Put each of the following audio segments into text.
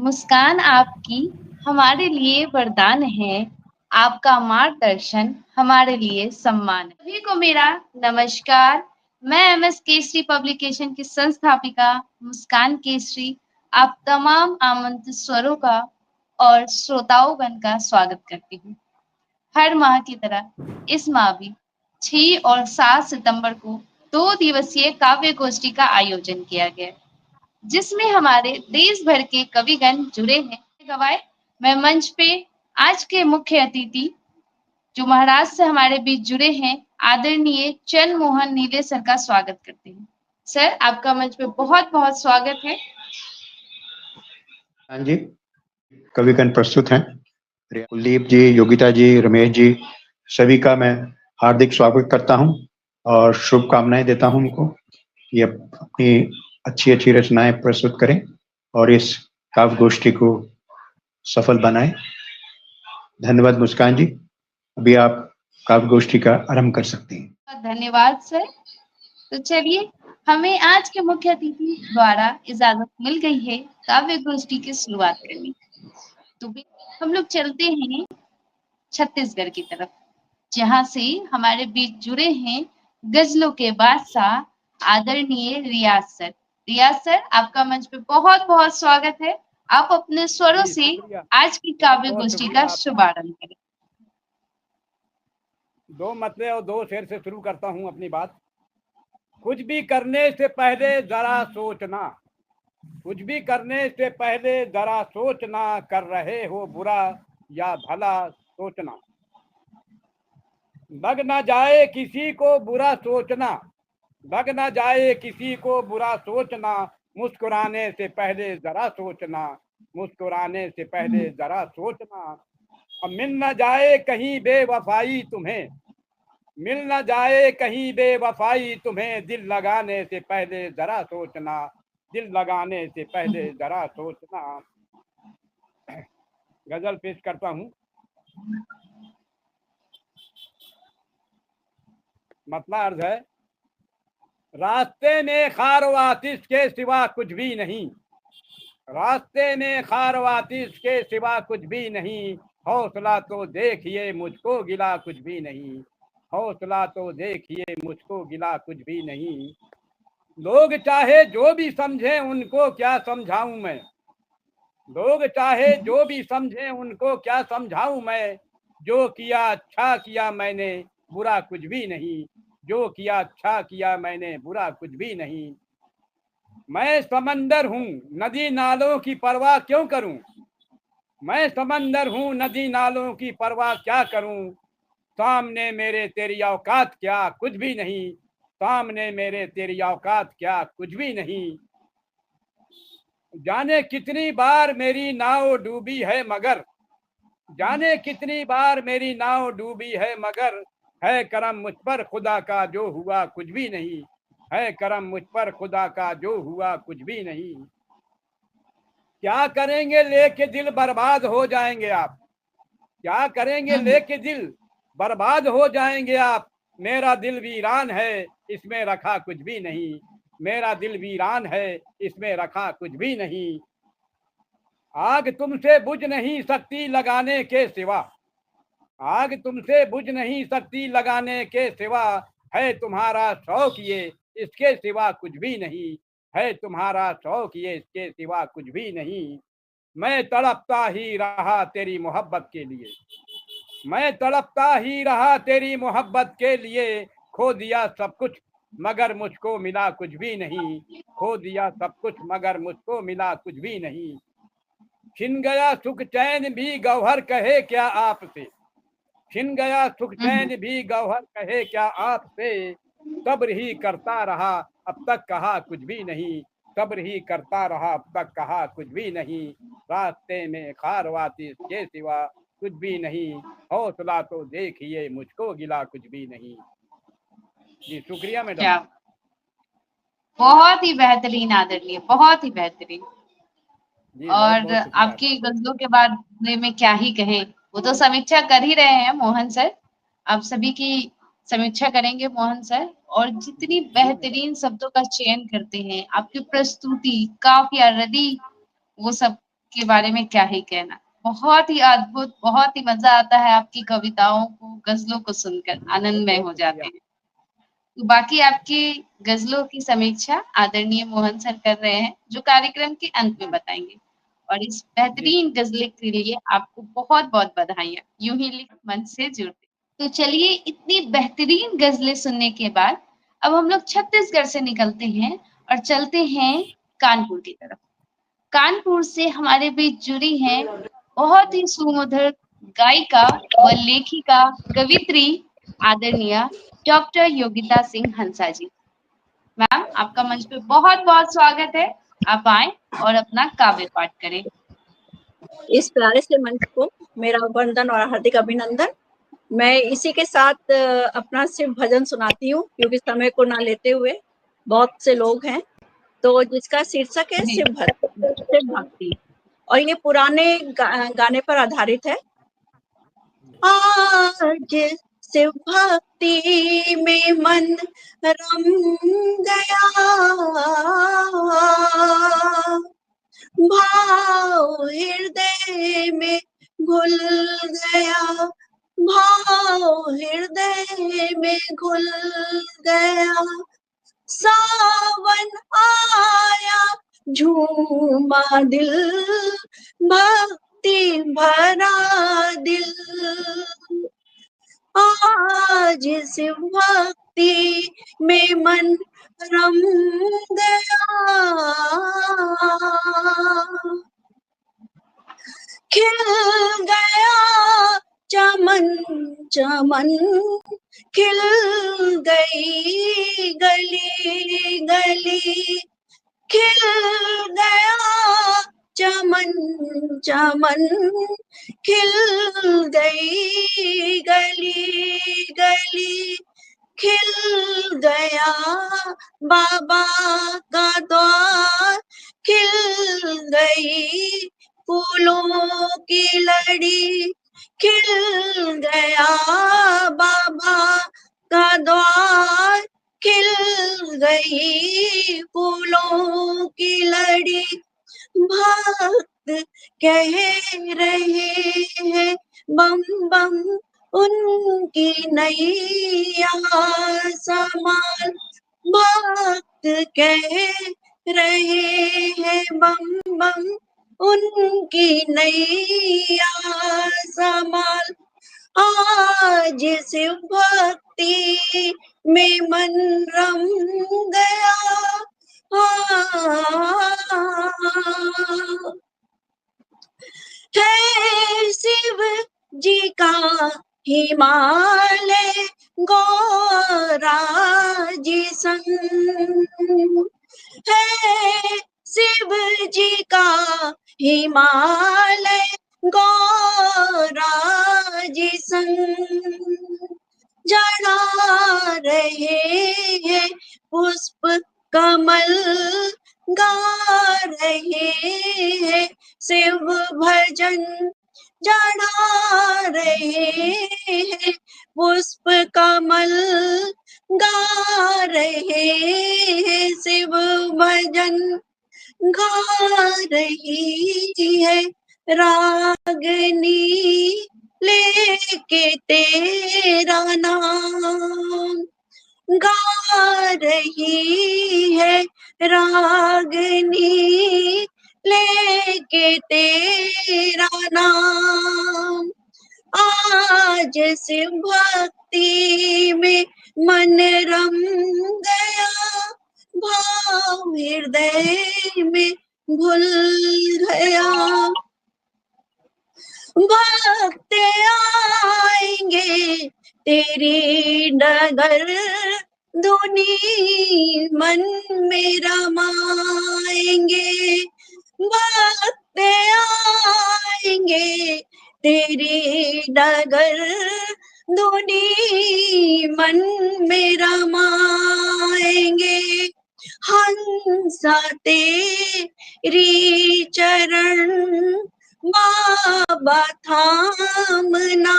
मुस्कान आपकी हमारे लिए वरदान है, आपका मार्गदर्शन हमारे लिए सम्मान है। सभी को मेरा नमस्कार। मैं एमएस केसरी पब्लिकेशन की संस्थापिका मुस्कान केसरी आप तमाम आमंत्रित स्वरों का और श्रोताओगण का स्वागत करती हूँ। हर माह की तरह इस माह भी 6 और 7 सितंबर को 2 दिवसीय काव्य गोष्ठी का आयोजन किया गया, जिसमें हमारे देश भर के कविगण जुड़े हैं। गवाए मैं मंच पे आज के मुख्य अतिथि जो महाराष्ट्र से हमारे बीच जुड़े हैं, आदरणीय चंद्र मोहन नीले सर का स्वागत करते हैं। सर, आपका मंच पे बहुत बहुत स्वागत है। हाँ जी, कविगण प्रस्तुत हैं। कुलदीप जी, योगिता जी, रमेश जी, सभी का मैं हार्दिक स्वागत करता हूं और शुभकामनाएं देता हूं उनको कि अपनी अच्छी अच्छी रचनाएं प्रस्तुत करें और इस काव्य गोष्ठी को सफल बनाएं। धन्यवाद मुस्कान जी। अभी आप काव्य गोष्ठी का आरंभ कर सकती हैं। धन्यवाद सर। तो चलिए, हमें आज के मुख्य अतिथि द्वारा इजाजत मिल गई है काव्य गोष्ठी की शुरुआत करने की। तो हम लोग चलते हैं छत्तीसगढ़ की तरफ, जहां से हमारे बीच जुड़े हैं गजलों के बादशाह आदरणीय रियाज सर। रियाज सर, आपका मंच पे बहुत बहुत स्वागत है। आप अपने स्वरों से आज की काव्य गोष्ठी का शुभारंभ करें। 2 मतले और 2 शेर से शुरू करता हूं अपनी बात। कुछ भी करने से पहले जरा सोचना, कुछ भी करने से पहले जरा सोचना, कर रहे हो बुरा या भला सोचना। लग ना जाए किसी को बुरा सोचना, लग ना जाए किसी को बुरा सोचना, मुस्कुराने से पहले जरा सोचना, मुस्कुराने से पहले जरा सोचना। अब मिल न जाए कहीं बेवफाई तुम्हें, मिल न जाए कहीं बेवफाई तुम्हें, दिल लगाने से पहले जरा सोचना, दिल लगाने से पहले जरा सोचना। गजल पेश करता हूँ। मतलब अर्ज है, रास्ते में खार व आतिश के सिवा कुछ भी नहीं, रास्ते में खार व आतिश के सिवा कुछ भी नहीं, हौसला तो देखिए मुझको गिला कुछ भी नहीं, हौसला तो देखिए मुझको गिला कुछ भी नहीं। लोग चाहे जो भी समझे उनको क्या समझाऊं मैं, लोग चाहे जो भी समझे उनको क्या समझाऊं मैं, जो किया अच्छा किया मैंने बुरा कुछ भी नहीं, जो किया अच्छा किया मैंने बुरा कुछ भी नहीं। मैं समंदर हूँ नदी नालों की परवाह क्यों करूं, मैं समंदर हूँ नदी नालों की परवाह क्या करूं, सामने मेरे तेरी औकात क्या कुछ भी नहीं, सामने मेरे तेरी औकात क्या कुछ भी नहीं। जाने कितनी बार मेरी नाव डूबी है मगर, जाने कितनी बार मेरी नाव डूबी है मगर, है करम मुझ पर खुदा का जो हुआ कुछ भी नहीं, है करम मुझ पर खुदा का जो हुआ कुछ भी नहीं। क्या करेंगे लेके दिल बर्बाद हो जाएंगे आप, क्या करेंगे लेके दिल बर्बाद हो जाएंगे आप, मेरा दिल वीरान है इसमें रखा कुछ भी नहीं, मेरा दिल वीरान है इसमें रखा कुछ भी नहीं। आग तुमसे बुझ नहीं सकती लगाने के सिवा, आग तुमसे बुझ नहीं सकती लगाने के सिवा, है तुम्हारा शौक ये इसके सिवा कुछ भी नहीं, है तुम्हारा शौक ये इसके सिवा कुछ भी नहीं। मैं तड़पता ही रहा तेरी मोहब्बत के लिए, मैं तड़पता ही रहा तेरी मोहब्बत के लिए, खो दिया सब कुछ मगर मुझको मिला कुछ भी नहीं, खो दिया सब कुछ मगर मुझको मिला कुछ भी नहीं। छिन गया सुख चैन भी गौहर कहे क्या आपसे, छिन गया सुख चैन भी गौहर कहे क्या आपसे, सब्र ही करता रहा अब तक कहा कुछ भी नहीं, सब्र ही करता रहा अब तक कहा कुछ भी नहीं। रास्ते में खारवाती के सिवा कुछ भी नहीं, हौसला तो देखिए मुझको गिला कुछ भी नहीं। जी शुक्रिया मैडम। क्या बहुत ही बेहतरीन आदरणीय, बहुत ही बेहतरीन। जी और बहुत शुक्रिया। आपकी गजलों के बारे में क्या ही कहे, वो तो समीक्षा कर ही रहे हैं मोहन सर। आप सभी की समीक्षा करेंगे मोहन सर, और जितनी बेहतरीन शब्दों का चयन करते हैं, आपकी प्रस्तुति, काफिया, रदी, वो सब के बारे में क्या ही कहना। बहुत ही अद्भुत, बहुत ही मजा आता है आपकी कविताओं को, गजलों को सुनकर आनंदमय हो जाते हैं। तो बाकी आपकी गजलों की समीक्षा आदरणीय मोहन सर कर रहे हैं, जो कार्यक्रम के अंत में बताएंगे। और इस बेहतरीन गजल के लिए आपको बहुत बहुत बधाइयां। यूं ही लिख मन से जुड़ते। तो चलिए, इतनी बेहतरीन गजलें सुनने के बाद अब हम लोग छत्तीसगढ़ से निकलते हैं और चलते हैं कानपुर की तरफ। कानपुर से हमारे बीच जुड़ी हैं बहुत ही सुमधुर गायिका व लेखिका, कवित्री आदरणीय डॉक्टर योगिता सिंह हंसा जी। मैम, आपका मंच पे बहुत बहुत स्वागत है। आप आए और अपना काव्य पाठ करें। इस प्यारे से मंच को मेरा वंदन और हार्दिक अभिनंदन। मैं इसी के साथ अपना शिव भजन सुनाती हूँ, क्योंकि समय को ना लेते हुए बहुत से लोग हैं, तो जिसका शीर्षक है शिव भक्ति, और ये पुराने गाने पर आधारित है। आज शिव भक्ति में मन रम गया, भाव हृदय में घुल गया, भाव हृदय में घुल गया। सावन आया झूमा दिल, भक्ति भरा दिल। आज शिव भक्ति में मन रम गया, खिल गया चमन चमन, खिल गई गली गली, खिल गया चमन चमन, खिल गई गली गली, खिल गया बाबा का द्वार, खिल गई फूलों की लड़ी, खिल गया बाबा का द्वार, खिल गई फूलों की लड़ी। भक्त कह रहे हैं बम बम, उनकी नैया समान। भक्त कह रहे हैं बम बम, उनकी नैया समान। आज शिव भक्ति में मन रम गया, है शिव जी का हिमालय गौरा जी संग, है शिव जी का हिमालय गौरा जी संग। जड़ा रहे हैं पुष्प कमल, गा रहे हैं शिव भजन, जड़ा रहे हैं पुष्प कमल, गा रहे हैं शिव भजन, गा रही है रागनी लेके तेरा नाम, गा रही है रागनी लेके तेरा नाम। आज शिव भक्ति में मन रम गया, भाव हृदय में घुल गया। भक्त आएंगे तेरी डगर, धुनी मन में रमाएंगे। भक्त आएंगे तेरी डगर, धुनी मन में रमाएंगे। हंसा तेरी चरण बाबा थामना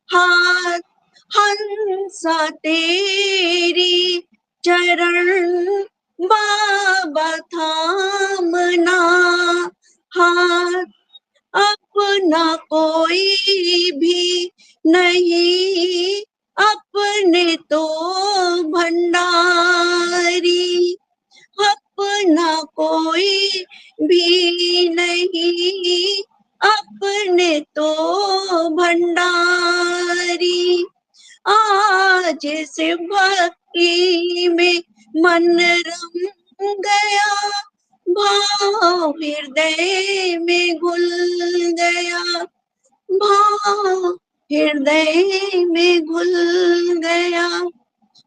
हाथ, हंसा तेरी चरण बाबा थामना हाथ। अपना कोई भी नहीं, अपने तो भंडारी, अपना कोई भी नहीं, अपने तो भंडारी। आज इस भक्ति में मन रम गया, भाव हृदय में घुल गया, भाव हृदय में घुल गया,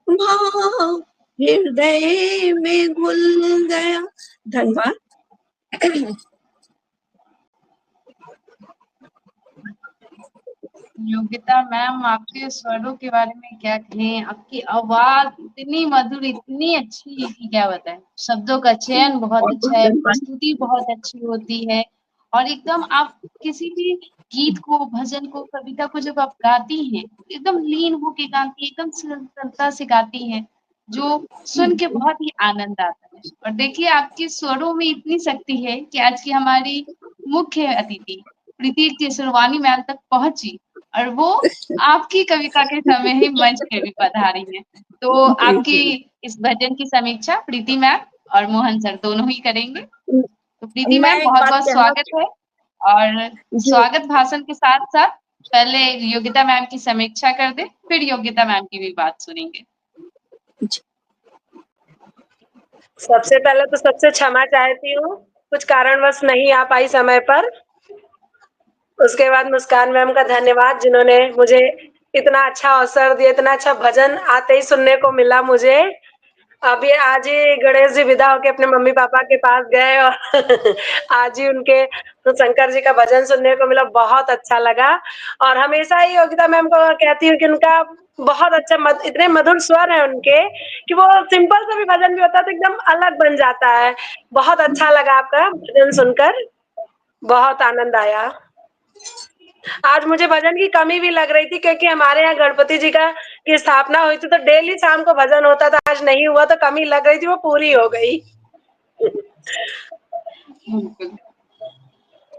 भाव हृदय में घुल गया। धन्यवाद। योगिता मैम, आपके स्वरों के बारे में क्या कहें? आपकी आवाज इतनी मधुर, इतनी अच्छी है कि क्या बताएं। शब्दों का चयन बहुत अच्छा है, प्रस्तुति बहुत अच्छी होती है, और एकदम आप किसी भी गीत को, भजन को, कविता को जब आप गाती हैं, एकदम लीन होके गाती हैं, एकदम सरलता से गाती हैं, जो सुन के बहुत ही आनंद आता है। और देखिए, आपके स्वरों में इतनी शक्ति है कि आज की हमारी मुख्य अतिथि प्रीति केसरवानी मैम तक पहुंची, और वो आपकी कविता के समय ही मंच पे भी पधारी हैं। तो आपकी इस भजन की समीक्षा प्रीति मैम और मोहन सर दोनों ही करेंगे। तो प्रीति मैम, बहुत बहुत स्वागत है। और स्वागत भाषण के साथ साथ पहले योगिता मैम की समीक्षा कर दे, फिर योगिता मैम की भी बात सुनेंगे। सबसे पहले तो सबसे क्षमा चाहती हूँ, कुछ कारणवश नहीं आ पाई समय पर। उसके बाद मुस्कान मैम का धन्यवाद, जिन्होंने मुझे इतना अच्छा अवसर दिया, इतना अच्छा भजन आते ही सुनने को मिला मुझे। अभी आज ही गणेश जी विदा होके अपने मम्मी पापा के पास गए, और आज ही उनके तो शंकर जी का भजन सुनने को मिला, बहुत अच्छा लगा। और हमेशा ही योगिता मैम को कहती हूँ कि उनका बहुत अच्छा इतने मधुर स्वर है उनके, कि वो सिंपल सा भी भजन भी होता है तो एकदम अलग बन जाता है। बहुत अच्छा लगा आपका भजन सुनकर, बहुत आनंद आया। आज मुझे भजन की कमी भी लग रही थी, क्योंकि हमारे यहाँ गणपति जी की स्थापना हुई थी, तो डेली शाम को भजन होता था। आज नहीं हुआ तो कमी लग रही थी, वो पूरी हो गई।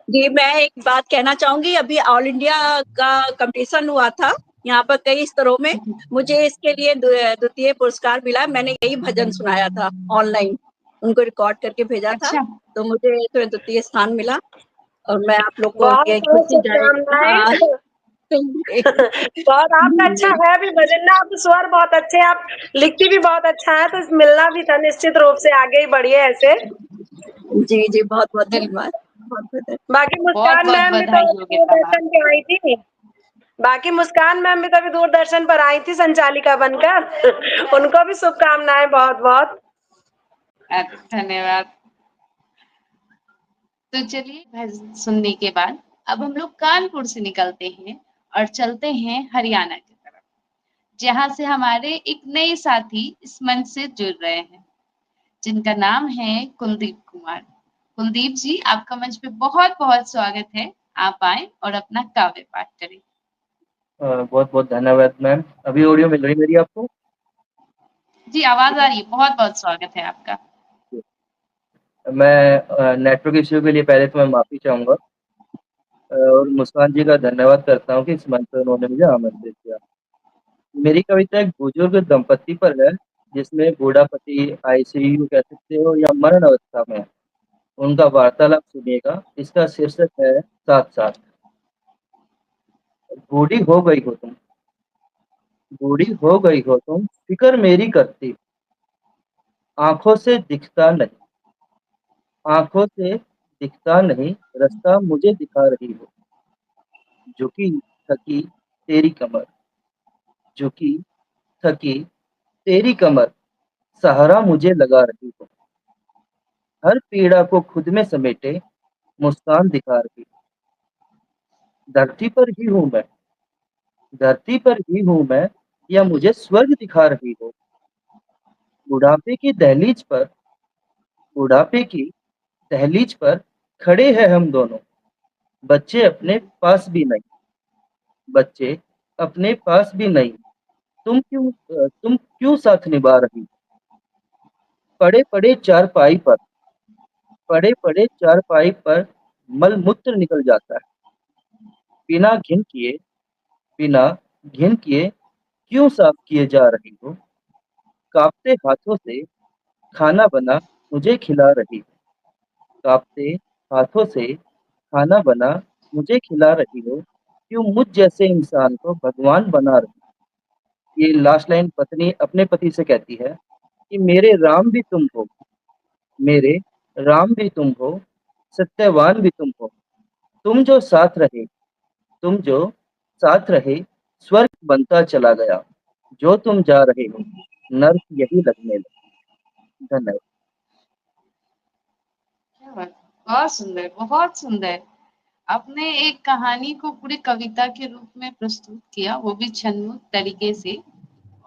जी, मैं एक बात कहना चाहूंगी। अभी ऑल इंडिया का कंपटीशन हुआ था यहाँ पर कई स्तरों में, मुझे इसके लिए द्वितीय पुरस्कार मिला। मैंने यही भजन सुनाया था ऑनलाइन, उनको रिकॉर्ड करके भेजा था, तो मुझे तो द्वितीय स्थान मिला। और मैं आप लोग को बहुत शुभकामनाएं। बहुत आपका अच्छा है भी भजन ना, आप स्वर बहुत अच्छे, आप लिखती भी बहुत अच्छा है, तो मिलना भी था निश्चित रूप से। आगे ही बढ़िए ऐसे। जी जी, बहुत बहुत धन्यवाद। बाकी मुस्कान मैम भी तो दूरदर्शन पे आई थी, बाकी मुस्कान मैम भी तो अभी दूरदर्शन पर आई थी संचालिका बनकर। उनको भी शुभकामनाएं बहुत बहुत। धन्यवाद। तो चलिए, भजन सुनने के बाद अब हम लोग कानपुर से निकलते हैं और चलते हैं हरियाणा की तरफ, जहां से हमारे एक नए साथी इस मंच से जुड़ रहे हैं, जिनका नाम है कुलदीप कुमार। कुलदीप जी, आपका मंच पे बहुत बहुत स्वागत है। आप आए और अपना काव्य पाठ करें। बहुत बहुत धन्यवाद मैम। अभी ऑडियो मिल रही मेरी आपको? जी, आवाज आ रही है। बहुत बहुत स्वागत है आपका। मैं नेटवर्क इश्यू के लिए पहले तो मैं माफी चाहूंगा, और मुस्कान जी का धन्यवाद करता हूँ कि इस मंच पर उन्होंने मुझे आमंत्रित किया। मेरी कविता एक बुजुर्ग दंपति पर है, जिसमें बूढ़ा पति आईसीयू कह सकते हो या मरण अवस्था में, उनका वार्तालाप सुनिएगा। इसका शीर्षक है साथ साथ। बूढ़ी हो गई हो तुम, बूढ़ी हो गई हो तुम, फिक्र मेरी करती, आंखों से दिखता नहीं, आंखों से दिखता नहीं, रास्ता मुझे दिखा रही हो। झुकी थकी तेरी कमर, झुकी थकी तेरी कमर, सहारा मुझे लगा रही हो। हर पीड़ा को खुद में समेटे मुस्कान दिखा रही हो। धरती पर ही हूँ मैं, धरती पर ही हूँ मैं, या मुझे स्वर्ग दिखा रही हो। बुढ़ापे की दहलीज पर, बुढ़ापे की दहलीज पर खड़े हैं हम दोनों। बच्चे अपने पास भी नहीं, बच्चे अपने पास भी नहीं, तुम क्यों साथ निभा रही? पड़े पड़े चारपाई पर, पड़े पड़े चारपाई पर मल मूत्र निकल जाता है। बिना घिन किए क्यों साफ किए जा रही हो? कांपते हाथों से खाना बना मुझे खिला रही हो। कांपते हाथों से खाना बना मुझे खिला रही हो। क्यों मुझ जैसे इंसान को भगवान बना रही हो? ये लास्ट लाइन पत्नी अपने पति से कहती है कि मेरे राम भी तुम हो, मेरे राम भी तुम हो, सत्यवान भी तुम हो। तुम जो साथ रहे, तुम जो साथ रहे, स्वर्ग बनता चला गया। जो तुम जा रहे हो, नर्क यही लगने लगा। धन्यवाद। क्या बात है। बहुत सुंदर, बहुत सुंदर। आपने एक कहानी को पूरी कविता के रूप में प्रस्तुत किया, वो भी छंदमुक्त तरीके से,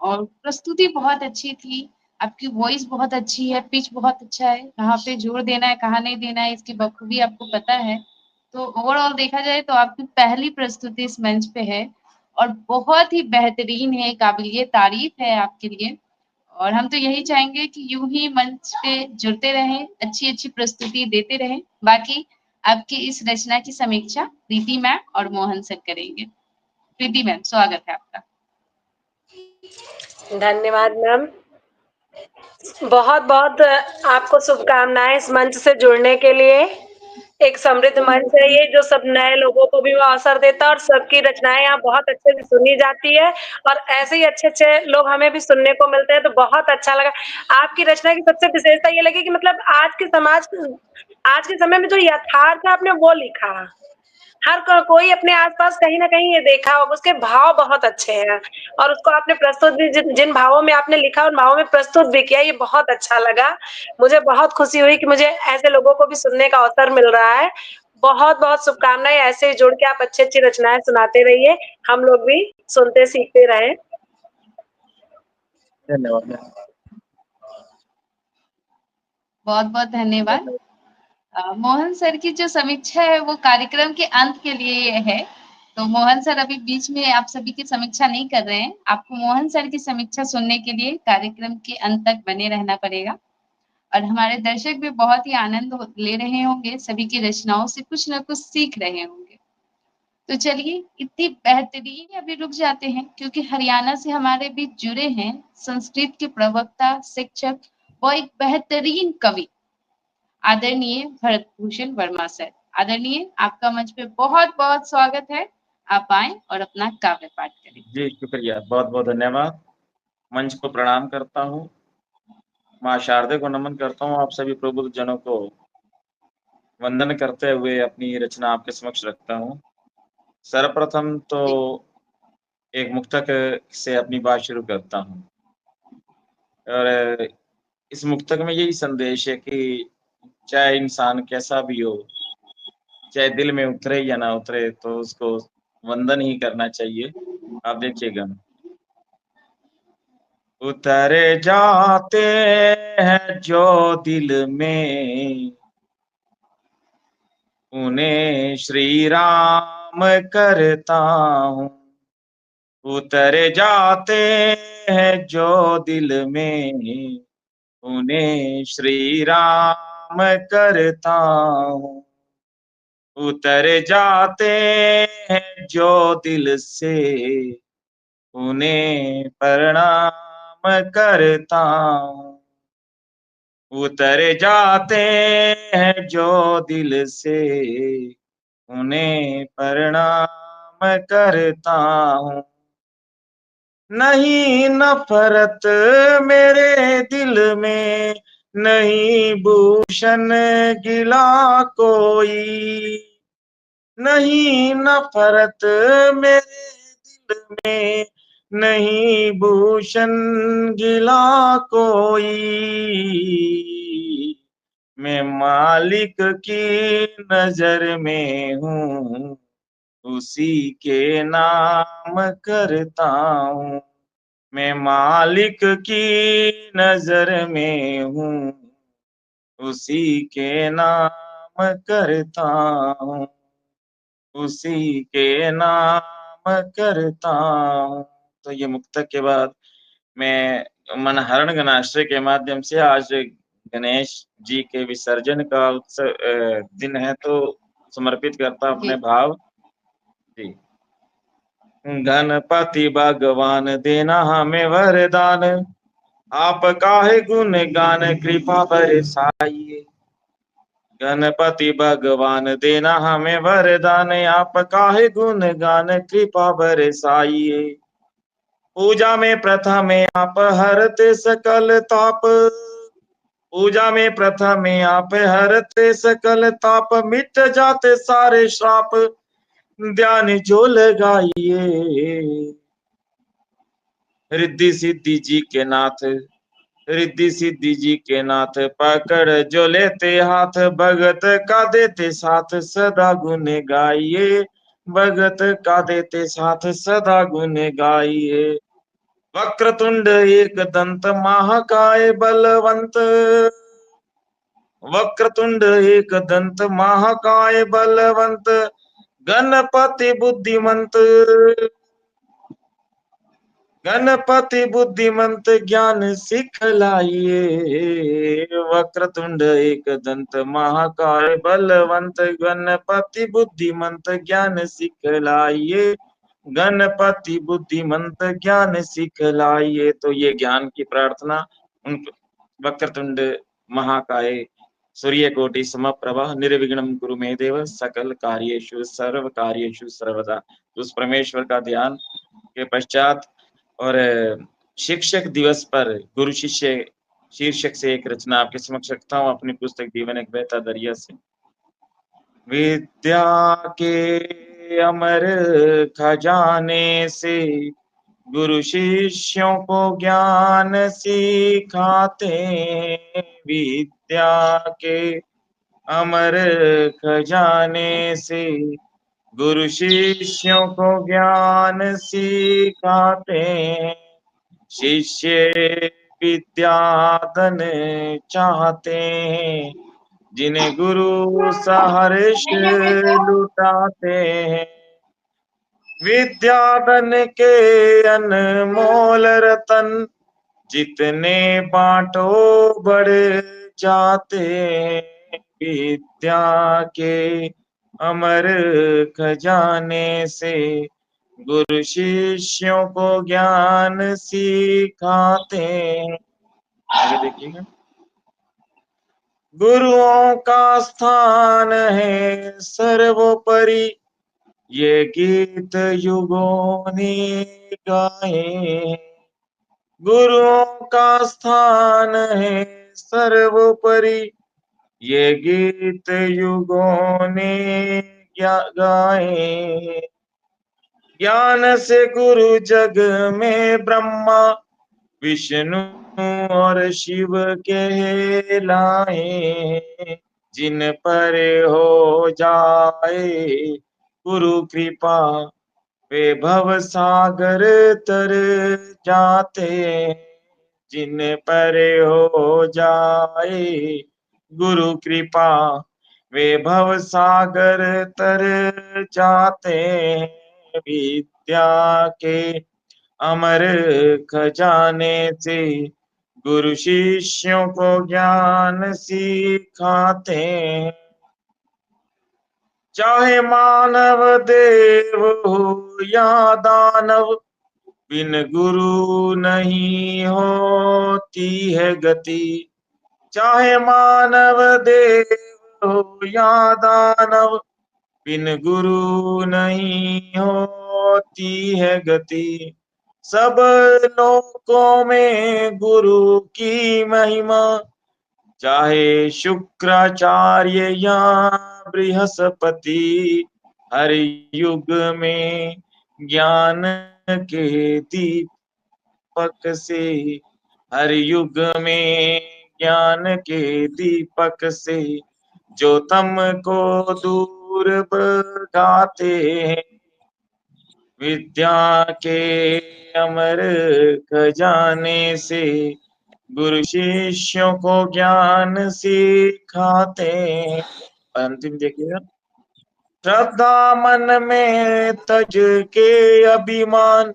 और प्रस्तुति बहुत अच्छी थी। आपकी वॉइस बहुत अच्छी है, पिच बहुत अच्छा है, कहाँ पे जोर देना है, कहाँ नहीं देना है, इसकी बखूबी आपको पता है। तो ओवरऑल देखा जाए तो आपकी पहली प्रस्तुति इस मंच पे है और बहुत ही बेहतरीन है, काबिलिए तारीफ है आपके लिए। और हम तो यही चाहेंगे कि यूं ही मंच पे जुड़ते रहें, अच्छी-अच्छी प्रस्तुति देते रहें। बाकी आपकी इस रचना की समीक्षा प्रीति मैम और मोहन सर करेंगे। प्रीति मैम, स्वागत है आपका। धन्यवाद मैम। बहुत बहुत आपको शुभकामनाएं इस मंच से जुड़ने के लिए। एक समृद्ध मंच है ये, जो सब नए लोगों को भी अवसर देता है और सबकी रचनाएं यहाँ बहुत अच्छे से सुनी जाती है और ऐसे ही अच्छे अच्छे लोग हमें भी सुनने को मिलते हैं, तो बहुत अच्छा लगा। आपकी रचना की सबसे विशेषता ये लगी कि मतलब आज के समय में जो यथार्थ है आपने वो लिखा। कोई अपने आसपास कहीं ना कहीं ये देखा होगा, उसके भाव बहुत अच्छे हैं और उसको आपने प्रस्तुत भी जिन भावों में आपने लिखा उन भावों में प्रस्तुत भी किया, ये बहुत अच्छा लगा। मुझे बहुत खुशी हुई कि मुझे ऐसे लोगों को भी सुनने का अवसर मिल रहा है। बहुत बहुत शुभकामनाएं, ऐसे ही जुड़ के आप अच्छी अच्छी रचनाएं सुनाते रहिए, हम लोग भी सुनते सीखते रहे। धन्यवाद। बहुत बहुत धन्यवाद। मोहन सर की जो समीक्षा है वो कार्यक्रम के अंत के लिए है, तो मोहन सर अभी बीच में आप सभी की समीक्षा नहीं कर रहे हैं। आपको मोहन सर की समीक्षा सुनने के लिए कार्यक्रम के अंत तक बने रहना पड़ेगा और हमारे दर्शक भी बहुत ही आनंद ले रहे होंगे, सभी की रचनाओं से कुछ न कुछ सीख रहे होंगे। तो चलिए, इतनी बेहतरीन अभी रुक जाते हैं क्योंकि हरियाणा से हमारे बीच जुड़े हैं संस्कृत के प्रवक्ता, शिक्षक व एक बेहतरीन कवि आदरणीय भरत भूषण वर्मा सर। आदरणीय, आपका मंच पे बहुत बहुत स्वागत है। आप आए और अपना काव्य पाठ करें। जी शुक्रिया, बहुत बहुत धन्यवाद। मंच को प्रणाम करता हूँ, माँ शारदे को नमन करता हूँ, आप सभी प्रबुद्ध जनों को वंदन करते हुए अपनी रचना आपके समक्ष रखता हूँ। सर्वप्रथम तो एक मुक्तक से अपनी बात शुरू करता हूँ और इस मुक्तक में यही संदेश है कि चाहे इंसान कैसा भी हो, चाहे दिल में उतरे या ना उतरे, तो उसको वंदन ही करना चाहिए। आप देखिएगा, उतर जाते हैं जो दिल में, उन्हें श्री राम करता हूँ। उतर जाते हैं जो दिल में, उन्हें श्री राम करता हूँ। उतर जाते हैं जो दिल से, उन्हें प्रणाम करता हूँ। उतर जाते हैं जो दिल से, उन्हें प्रणाम करता हूँ। नहीं नफरत मेरे दिल में, नहीं भूषण गिला कोई, नहीं नफरत मेरे दिल में, नहीं भूषण गिला कोई। मैं मालिक की नजर में हूँ, उसी के नाम करता हूँ। मैं मालिक की नजर में हूँ, उसी के नाम करता हूँ, उसी के नाम करता हूँ। तो ये मुक्तक के बाद मैं मनहरण गणाश्रय के माध्यम से आज गणेश जी के विसर्जन का उत्सव दिन है, तो समर्पित करता अपने भाव। जी। गणपति भगवान देना हमें वरदान, आप काहे गुण गान कृपा बरसाइए। गणपति भगवान देना हमें वरदान, आप काहे गुण गान कृपा बरसाइए। पूजा में प्रथम आप हरते सकल ताप, पूजा में प्रथम आप हरते सकल ताप, मिट जाते सारे श्राप ध्यान जो लगाइए। रिद्धि सिद्धि जी के नाथ, रिद्धि सिद्धि जी के नाथ, पकड़ जो लेते हाथ, भगत का देते साथ सदा गुण गाइए। भगत का देते साथ सदा गुण गाइए। वक्रतुंड एक दंत महाकाय बलवंत, वक्रतुंड एक दंत महाकाय बलवंत, गणपति बुद्धिमंत, गणपति बुद्धिमंत ज्ञान सिखलाइए। वक्रतुंड एक दंत महाकाय बलवंत, गणपति बुद्धिमंत ज्ञान सिखलाइए। गणपति बुद्धिमंत ज्ञान सिखलाइए। तो ये ज्ञान की प्रार्थना उन वक्रतुंड महाकाय सूर्यकोटि समप्रभा निर्विघ्नं कुरु मे देव सकल कार्येषु सर्व कार्येषु सर्वदा। उस परमेश्वर का ध्यान के पश्चात और शिक्षक दिवस पर गुरु शिष्य शीर्षक से एक रचना आपके समक्ष रखता हूँ अपनी पुस्तक जीवन एक बहता दरिया से। विद्या के अमर खजाने से गुरु शिष्यों को ज्ञान सिखाते, विद्या के अमर खजाने से गुरु शिष्यों को ज्ञान सिखाते। शिष्य विद्याधन चाहते हैं, जिन्हें गुरु सहर्ष लुटाते हैं। विद्याधन के अनमोल रतन, जितने बांटो बढ़ जाते हैं। विद्या के अमर खजाने से गुरु शिष्यों को ज्ञान सिखाते हैं। आगे देखिएगा। गुरुओं का स्थान है सर्वोपरि, ये गीत युगों ने गाए। गुरुओं का स्थान है सर्वोपरि, ये गीत युगों ने गाए। ज्ञान से गुरु जग में ब्रह्मा विष्णु और शिव कहलाए। जिन पर हो जाए गुरु कृपा, वे भव सागर तर जाते। जिन पर हो जाए गुरु कृपा, वे भव सागर तर जाते। विद्या के अमर खजाने से गुरु शिष्यों को ज्ञान सिखाते। चाहे मानव देव हो या दानव, बिन गुरु नहीं होती है गति। चाहे मानव देव हो या दानव, बिन गुरु नहीं होती है गति। सब लोकों में गुरु की महिमा, चाहे शुक्राचार्य या बृहस्पति। हर युग में ज्ञान के दीपक से, हर युग में ज्ञान के दीपक से जो तम को दूर भगाते हैं। विद्या के अमर खजाने से गुरु शिष्यों को ज्ञान सिखाते हैं। अंतिम देखिएगा। श्रद्धा मन में तज के अभिमान,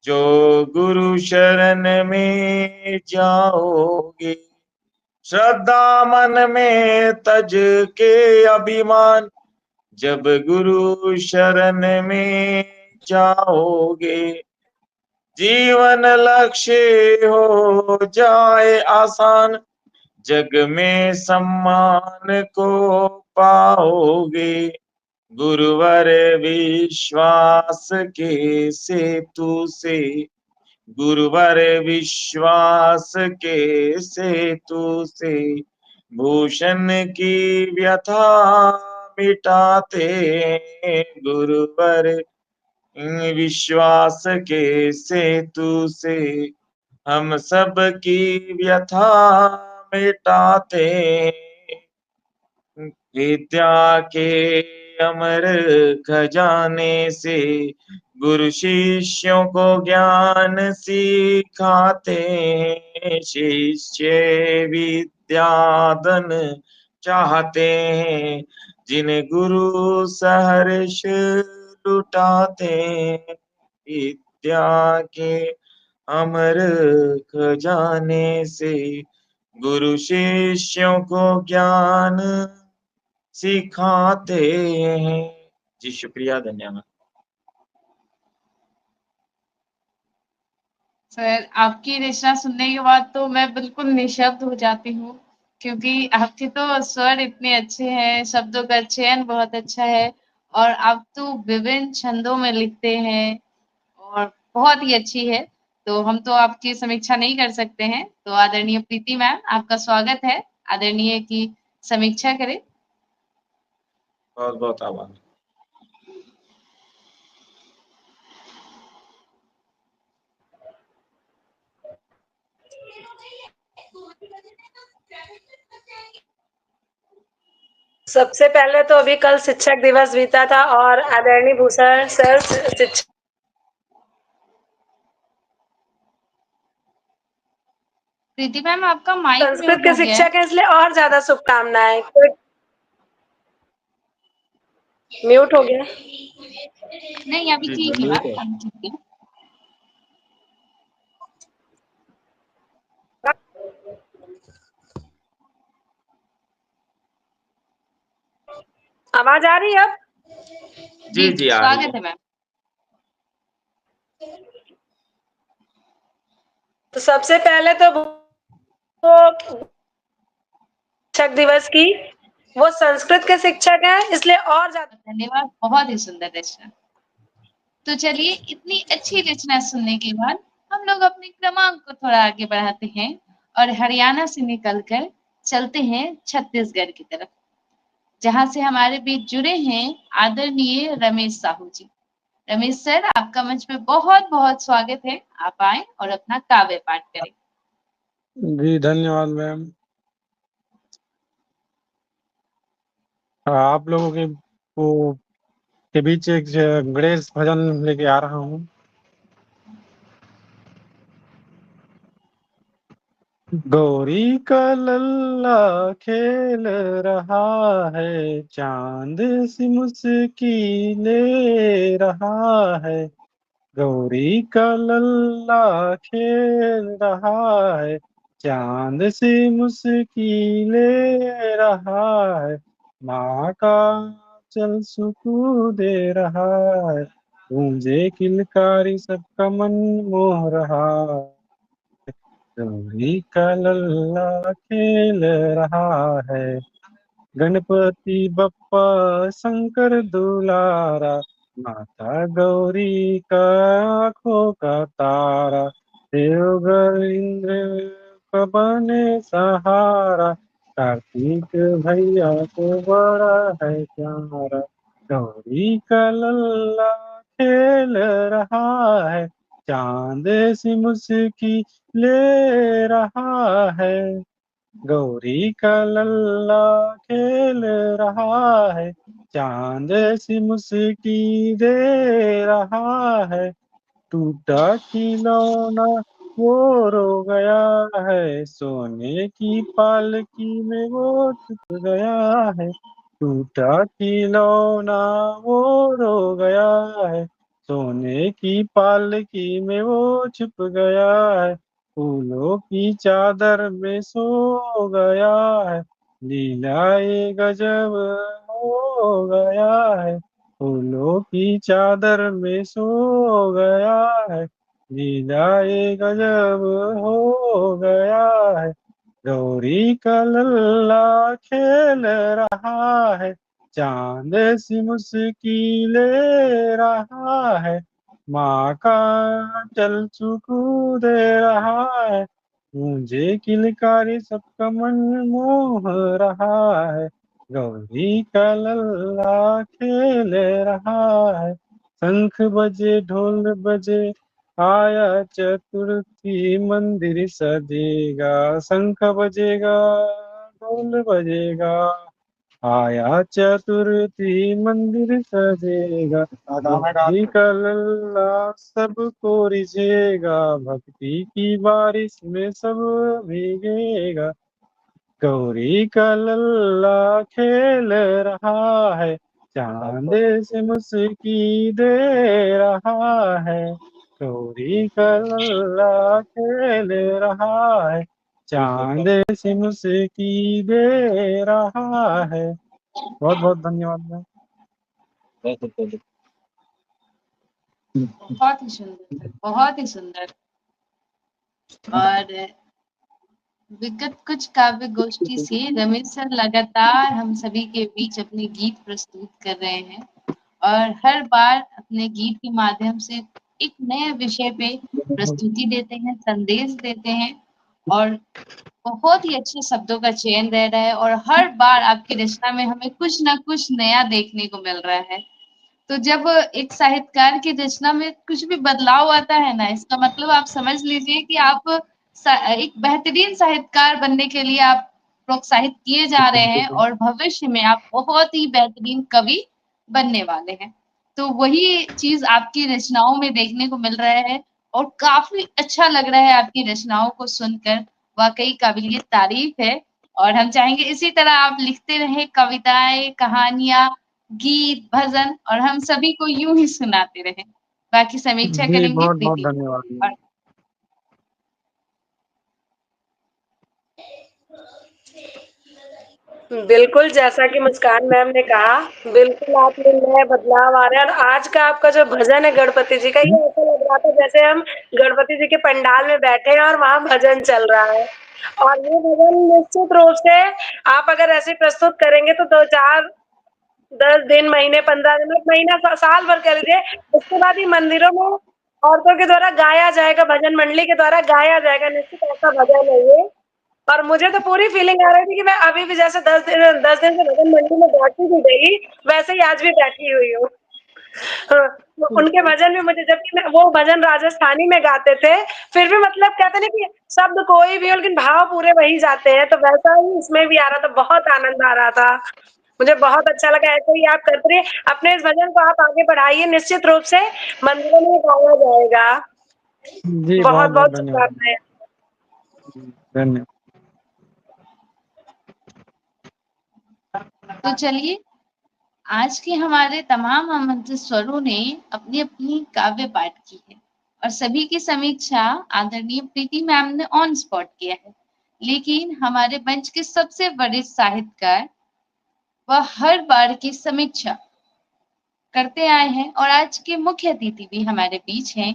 जो गुरु शरण में जाओगे। श्रद्धा मन में तज के अभिमान, जब गुरु शरण में जाओगे जीवन लक्ष्य हो जाए आसान, जग में सम्मान को पाओगे। गुरुवर विश्वास के सेतु से, गुरुवर विश्वास के सेतु से भूषण की व्यथा मिटाते। गुरुवर विश्वास के सेतु से हम सब की व्यथा मिटाते। विद्या के अमर खजाने से गुरु शिष्यों को ज्ञान सिखाते। शिष्य विद्याधन चाहते हैं जिन्हें गुरु सहर्ष लुटाते। विद्या के अमर खजाने से गुरु शिष्यों को ज्ञान सिखाते हैं। जी शुक्रिया, धन्यवाद। सर, आपकी रचना सुनने के बाद तो मैं बिल्कुल निशब्द हो जाती हूँ, क्योंकि आपके तो स्वर इतने अच्छे हैं, शब्दों का चयन बहुत अच्छा है और आप तो विभिन्न छंदों में लिखते हैं और बहुत ही अच्छी है। तो हम तो आपकी समीक्षा नहीं कर सकते हैं, तो आदरणीय प्रीति मैम, आपका स्वागत है। आदरणीय की समीक्षा करें। बहुत बहुत आभार। सबसे पहले तो अभी कल शिक्षक दिवस बीता था और आदरणीय भूषण सर शिक्षक प्रीति मैम, आपका माइक संस्कृत म्यूट के हो गया है। शिक्षक हैं, इसलिए और ज्यादा शुभकामनाएं। म्यूट हो गया। नहीं, अभी ठीक है मैम, अभी ठीक है। आवाज आ रही है अब? जी जी आ रही स्वागत है। है मैम। तो सबसे पहले तो वो शिक्षक दिवस की, वो संस्कृत के शिक्षक हैं, इसलिए और ज्यादा धन्यवाद, बहुत ही सुंदर रचना। तो चलिए, इतनी अच्छी रचना सुनने के बाद हम लोग अपने क्रमांक को थोड़ा आगे बढ़ाते हैं और हरियाणा से निकलकर चलते हैं छत्तीसगढ़ की तरफ, जहां से हमारे बीच जुड़े हैं आदरणीय रमेश साहू जी। रमेश सर, आपका मंच पे बहुत बहुत स्वागत है। आप आए और अपना काव्य पाठ करें। जी धन्यवाद मैम। आप लोगों के बीच एक गणेश भजन लेके आ रहा हूँ। गौरी का लल्ला खेल रहा है, चांद सी मुस्की ले रहा है। गौरी का लल्ला खेल रहा है, चांद सी मुस्की ले रहा है। माँ का चल सुकून दे रहा है, गूंजे किलकारी सबका मन मोह रहा है। गौरी का लल्ला खेल रहा है, गणपति बप्पा शंकर दुलारा, माता गौरी का आँखों का तारा, देवगर इंद्र का बने सहारा, कार्तिक भैया को बड़ा है प्यारा। गौरी का लल्ला खेल रहा है, चांद सी मुस्की ले रहा है। गौरी का लल्ला खेल रहा है, चांद सी मुस्की दे रहा है। टूटा खिलौना वो रो गया है, सोने की पालकी में वो छुप गया है। टूटा खिलौना वो रो गया है, सोने की पालकी में वो छुप गया है। फूलों की चादर में सो गया है, लीला ये गजब हो गया है, फूलों की चादर में सो गया है, लीलाए गजब हो गया है, गौरी का लल्ला खेल रहा है, चांद सी मुस्की ले रहा है, माँ का चल चुकू दे रहा है, मुझे किलकारी सबका मन मोह रहा है, गौरी का लल्ला खेल रहा है, शंख बजे ढोल बजे आया चतुर्थी मंदिर सजेगा, शंख बजेगा ढोल बजेगा, आया चतुर्थी मंदिर सजेगा, भक्ति का लल्ला सबको रिझेगा, भक्ति की बारिश में सब भीगेगा, गौरी का लल्ला खेल रहा है, चांद से मुस्की दे रहा है, गौरी का लल्ला खेल रहा है, चांद से मुस्की दे रहा है। बहुत बहुत धन्यवाद मैम। बहुत ही सुंदर, बहुत ही सुंदर। और विगत कुछ काव्य गोष्ठी से रमेश सर लगातार हम सभी के बीच अपने गीत प्रस्तुत कर रहे हैं और हर बार अपने गीत के माध्यम से एक नए विषय पे प्रस्तुति देते हैं, संदेश देते हैं और बहुत ही अच्छे शब्दों का चयन रह रहा है और हर बार आपकी रचना में हमें कुछ ना कुछ नया देखने को मिल रहा है। तो जब एक साहित्यकार की रचना में कुछ भी बदलाव आता है ना, इसका मतलब आप समझ लीजिए कि आप एक बेहतरीन साहित्यकार बनने के लिए आप प्रोत्साहित किए जा रहे हैं और भविष्य में आप बहुत ही बेहतरीन कवि बनने वाले हैं। तो वही चीज आपकी रचनाओं में देखने को मिल रहा है और काफी अच्छा लग रहा है आपकी रचनाओं को सुनकर, वाकई काबिलियत तारीफ है। और हम चाहेंगे इसी तरह आप लिखते रहे कविताएं, कहानियां, गीत, भजन और हम सभी को यूं ही सुनाते रहे। बाकी समीक्षा जी करेंगे बहुत बहुत प्रीति। धन्यवाद। और बिल्कुल, जैसा कि मुस्कान मैम ने कहा, बिल्कुल आप में नए बदलाव आ रहे हैं और आज का आपका जो भजन है गणपति जी का, ये ऐसा लग रहा था जैसे हम गणपति जी के पंडाल में बैठे हैं और वहाँ भजन चल रहा है। और ये भजन निश्चित रूप से आप अगर ऐसे प्रस्तुत करेंगे तो 2-4 10 दिन, महीने, 15 दिन, महीना, साल भर कह लीजिए, उसके बाद ही मंदिरों में औरतों के द्वारा गाया जाएगा, भजन मंडली के द्वारा गाया जाएगा। निश्चित ऐसा भजन है ये। और मुझे तो पूरी फीलिंग आ रही थी कि मैं अभी भी जैसे 10 दिन से भजन मंडली में बैठी भी गई, वैसे ही आज भी बैठी हुई हूँ। तो उनके भजन में मुझे, जबकि वो भजन राजस्थानी में गाते थे, फिर भी मतलब कहते ना कि शब्द कोई भी हो लेकिन भाव पूरे वही जाते हैं, तो वैसा ही इसमें भी आ रहा था, बहुत आनंद आ रहा था। मुझे बहुत अच्छा लगा। ऐसे ही आप करते रहिए, अपने इस भजन को आप आगे बढ़ाइए, निश्चित रूप से मंदिरों में गाया जाएगा। जी बहुत बहुत धन्यवाद। शुभकामनाएं। धन्यवाद। तो चलिए, आज के हमारे तमाम आमंत्रित स्वरों ने अपनी अपनी काव्य पाठ की है और सभी की समीक्षा आदरणीय प्रीति मैम ने ऑन स्पॉट किया है। लेकिन हमारे मंच के सबसे बड़े साहित्यकार वह हर बार की समीक्षा करते आए हैं और आज के मुख्य अतिथि भी हमारे बीच हैं,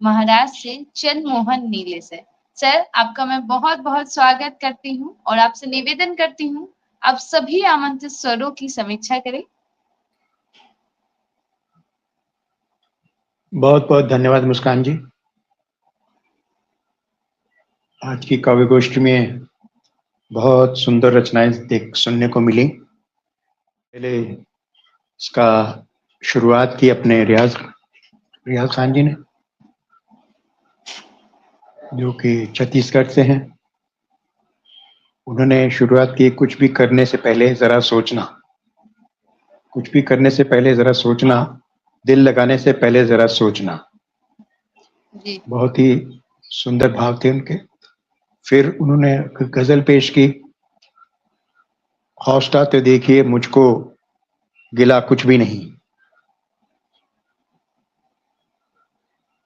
महाराष्ट्र से चंद्रमोहन नीले सर, आपका मैं बहुत बहुत स्वागत करती हूँ और आपसे निवेदन करती हूँ आप सभी आमंत्रित स्वरों की समीक्षा करें। बहुत बहुत धन्यवाद मुस्कान जी। आज की काव्य गोष्ठी में बहुत सुंदर रचनाएं सुनने को मिली। पहले इसका शुरुआत की अपने रियाज खान जी ने, जो कि छत्तीसगढ़ से हैं। उन्होंने शुरुआत की, कुछ भी करने से पहले जरा सोचना, कुछ भी करने से पहले जरा सोचना, दिल लगाने से पहले जरा सोचना। जी। बहुत ही सुंदर भाव थे उनके। फिर उन्होंने गजल पेश की, हौसला तो देखिए मुझको गिला कुछ भी नहीं,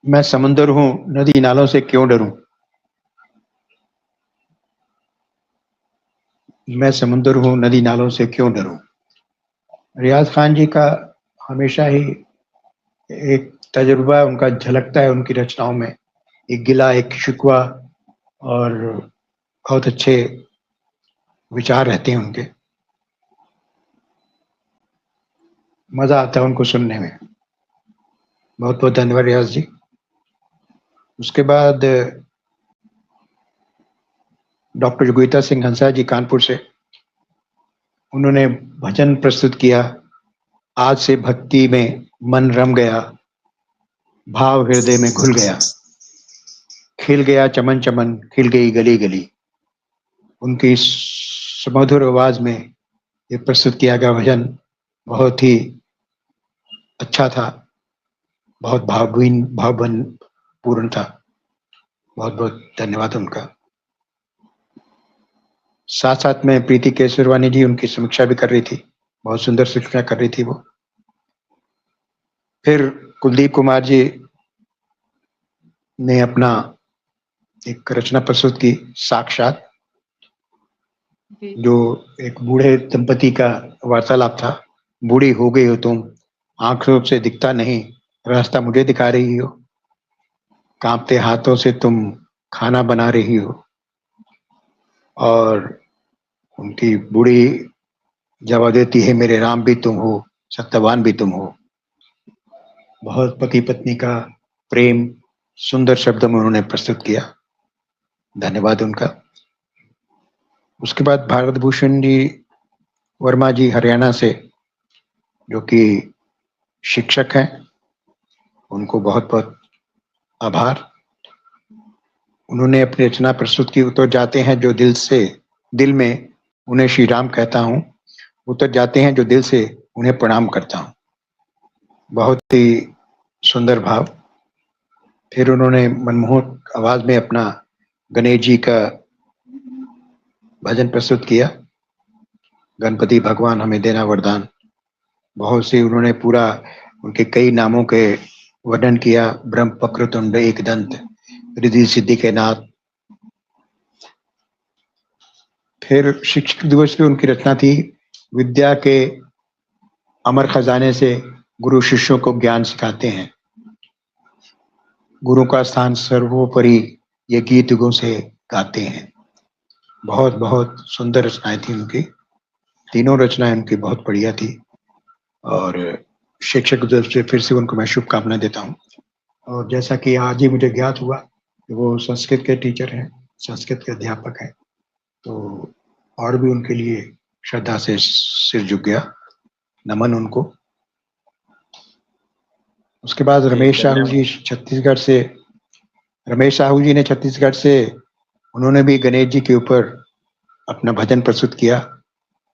मैं समुंदर हूं नदी नालों से क्यों डरूं, मैं समुंदर हूं नदी नालों से क्यों डरूं। रियाज खान जी का हमेशा ही एक तजुर्बा उनका झलकता है उनकी रचनाओं में, एक गिला, एक शिकवा और बहुत अच्छे विचार रहते हैं उनके। मजा आता है उनको सुनने में। बहुत बहुत धन्यवाद रियाज जी। उसके बाद डॉक्टर योगिता सिंह हंसा जी कानपुर से, उन्होंने भजन प्रस्तुत किया, आज से भक्ति में मन रम गया, भाव हृदय में घुल गया, खिल गया चमन चमन, खिल गई गली गली। उनकी सुमधुर आवाज में ये प्रस्तुत किया गया भजन बहुत ही अच्छा था, बहुत भावपूर्ण पूर्ण था। बहुत बहुत धन्यवाद उनका। साथ साथ में प्रीति केसरवानी जी उनकी समीक्षा भी कर रही थी, बहुत सुंदर समीक्षा कर रही थी वो। फिर कुलदीप कुमार जी ने अपना एक रचना प्रस्तुत की, साक्षात, जो एक बूढ़े दंपति का वार्तालाप था। बूढ़ी हो गई हो तुम, आंखों से दिखता नहीं, रास्ता मुझे दिखा रही हो, कांपते हाथों से तुम खाना बना रही हो। और उनकी बूढ़ी जवाब देती है, मेरे राम भी तुम हो, सत्यवान भी तुम हो। बहुत पति पत्नी का प्रेम सुंदर शब्दों में उन्होंने प्रस्तुत किया, धन्यवाद उनका। उसके बाद भारत भूषण जी वर्मा जी हरियाणा से, जो कि शिक्षक हैं, उनको बहुत बहुत आभार। उन्होंने अपनी रचना प्रस्तुत की, उतर जाते हैं जो दिल में उन्हें श्री राम कहता हूँ, उतर जाते हैं जो दिल से उन्हें प्रणाम करता हूँ। बहुत ही सुंदर भाव। फिर उन्होंने मनमोहक आवाज में अपना गणेश जी का भजन प्रस्तुत किया, गणपति भगवान हमें देना वरदान। बहुत सी उन्होंने पूरा उनके कई नामों के वर्णन किया, ब्रह्म वक्रतुंड एकदंत, रिद्धि सिद्धि के नाथ। फिर शिक्षक दिवस पे उनकी रचना थी, विद्या के अमर खजाने से गुरु शिष्यों को ज्ञान सिखाते हैं, गुरु का स्थान सर्वोपरि ये गीत गुण से गाते हैं। बहुत बहुत सुंदर रचनाएं थी उनकी, तीनों रचनाएं उनकी बहुत बढ़िया थी। और शिक्षक दिवस से फिर से उनको मैं शुभकामनाएं देता हूँ। और जैसा कि आज ही मुझे ज्ञात हुआ कि वो संस्कृत के टीचर हैं, संस्कृत के अध्यापक हैं, तो और भी उनके लिए श्रद्धा से सिर झुक गया, नमन उनको। उसके बाद रमेश साहू जी ने छत्तीसगढ़ से, उन्होंने भी गणेश जी के ऊपर अपना भजन प्रस्तुत किया,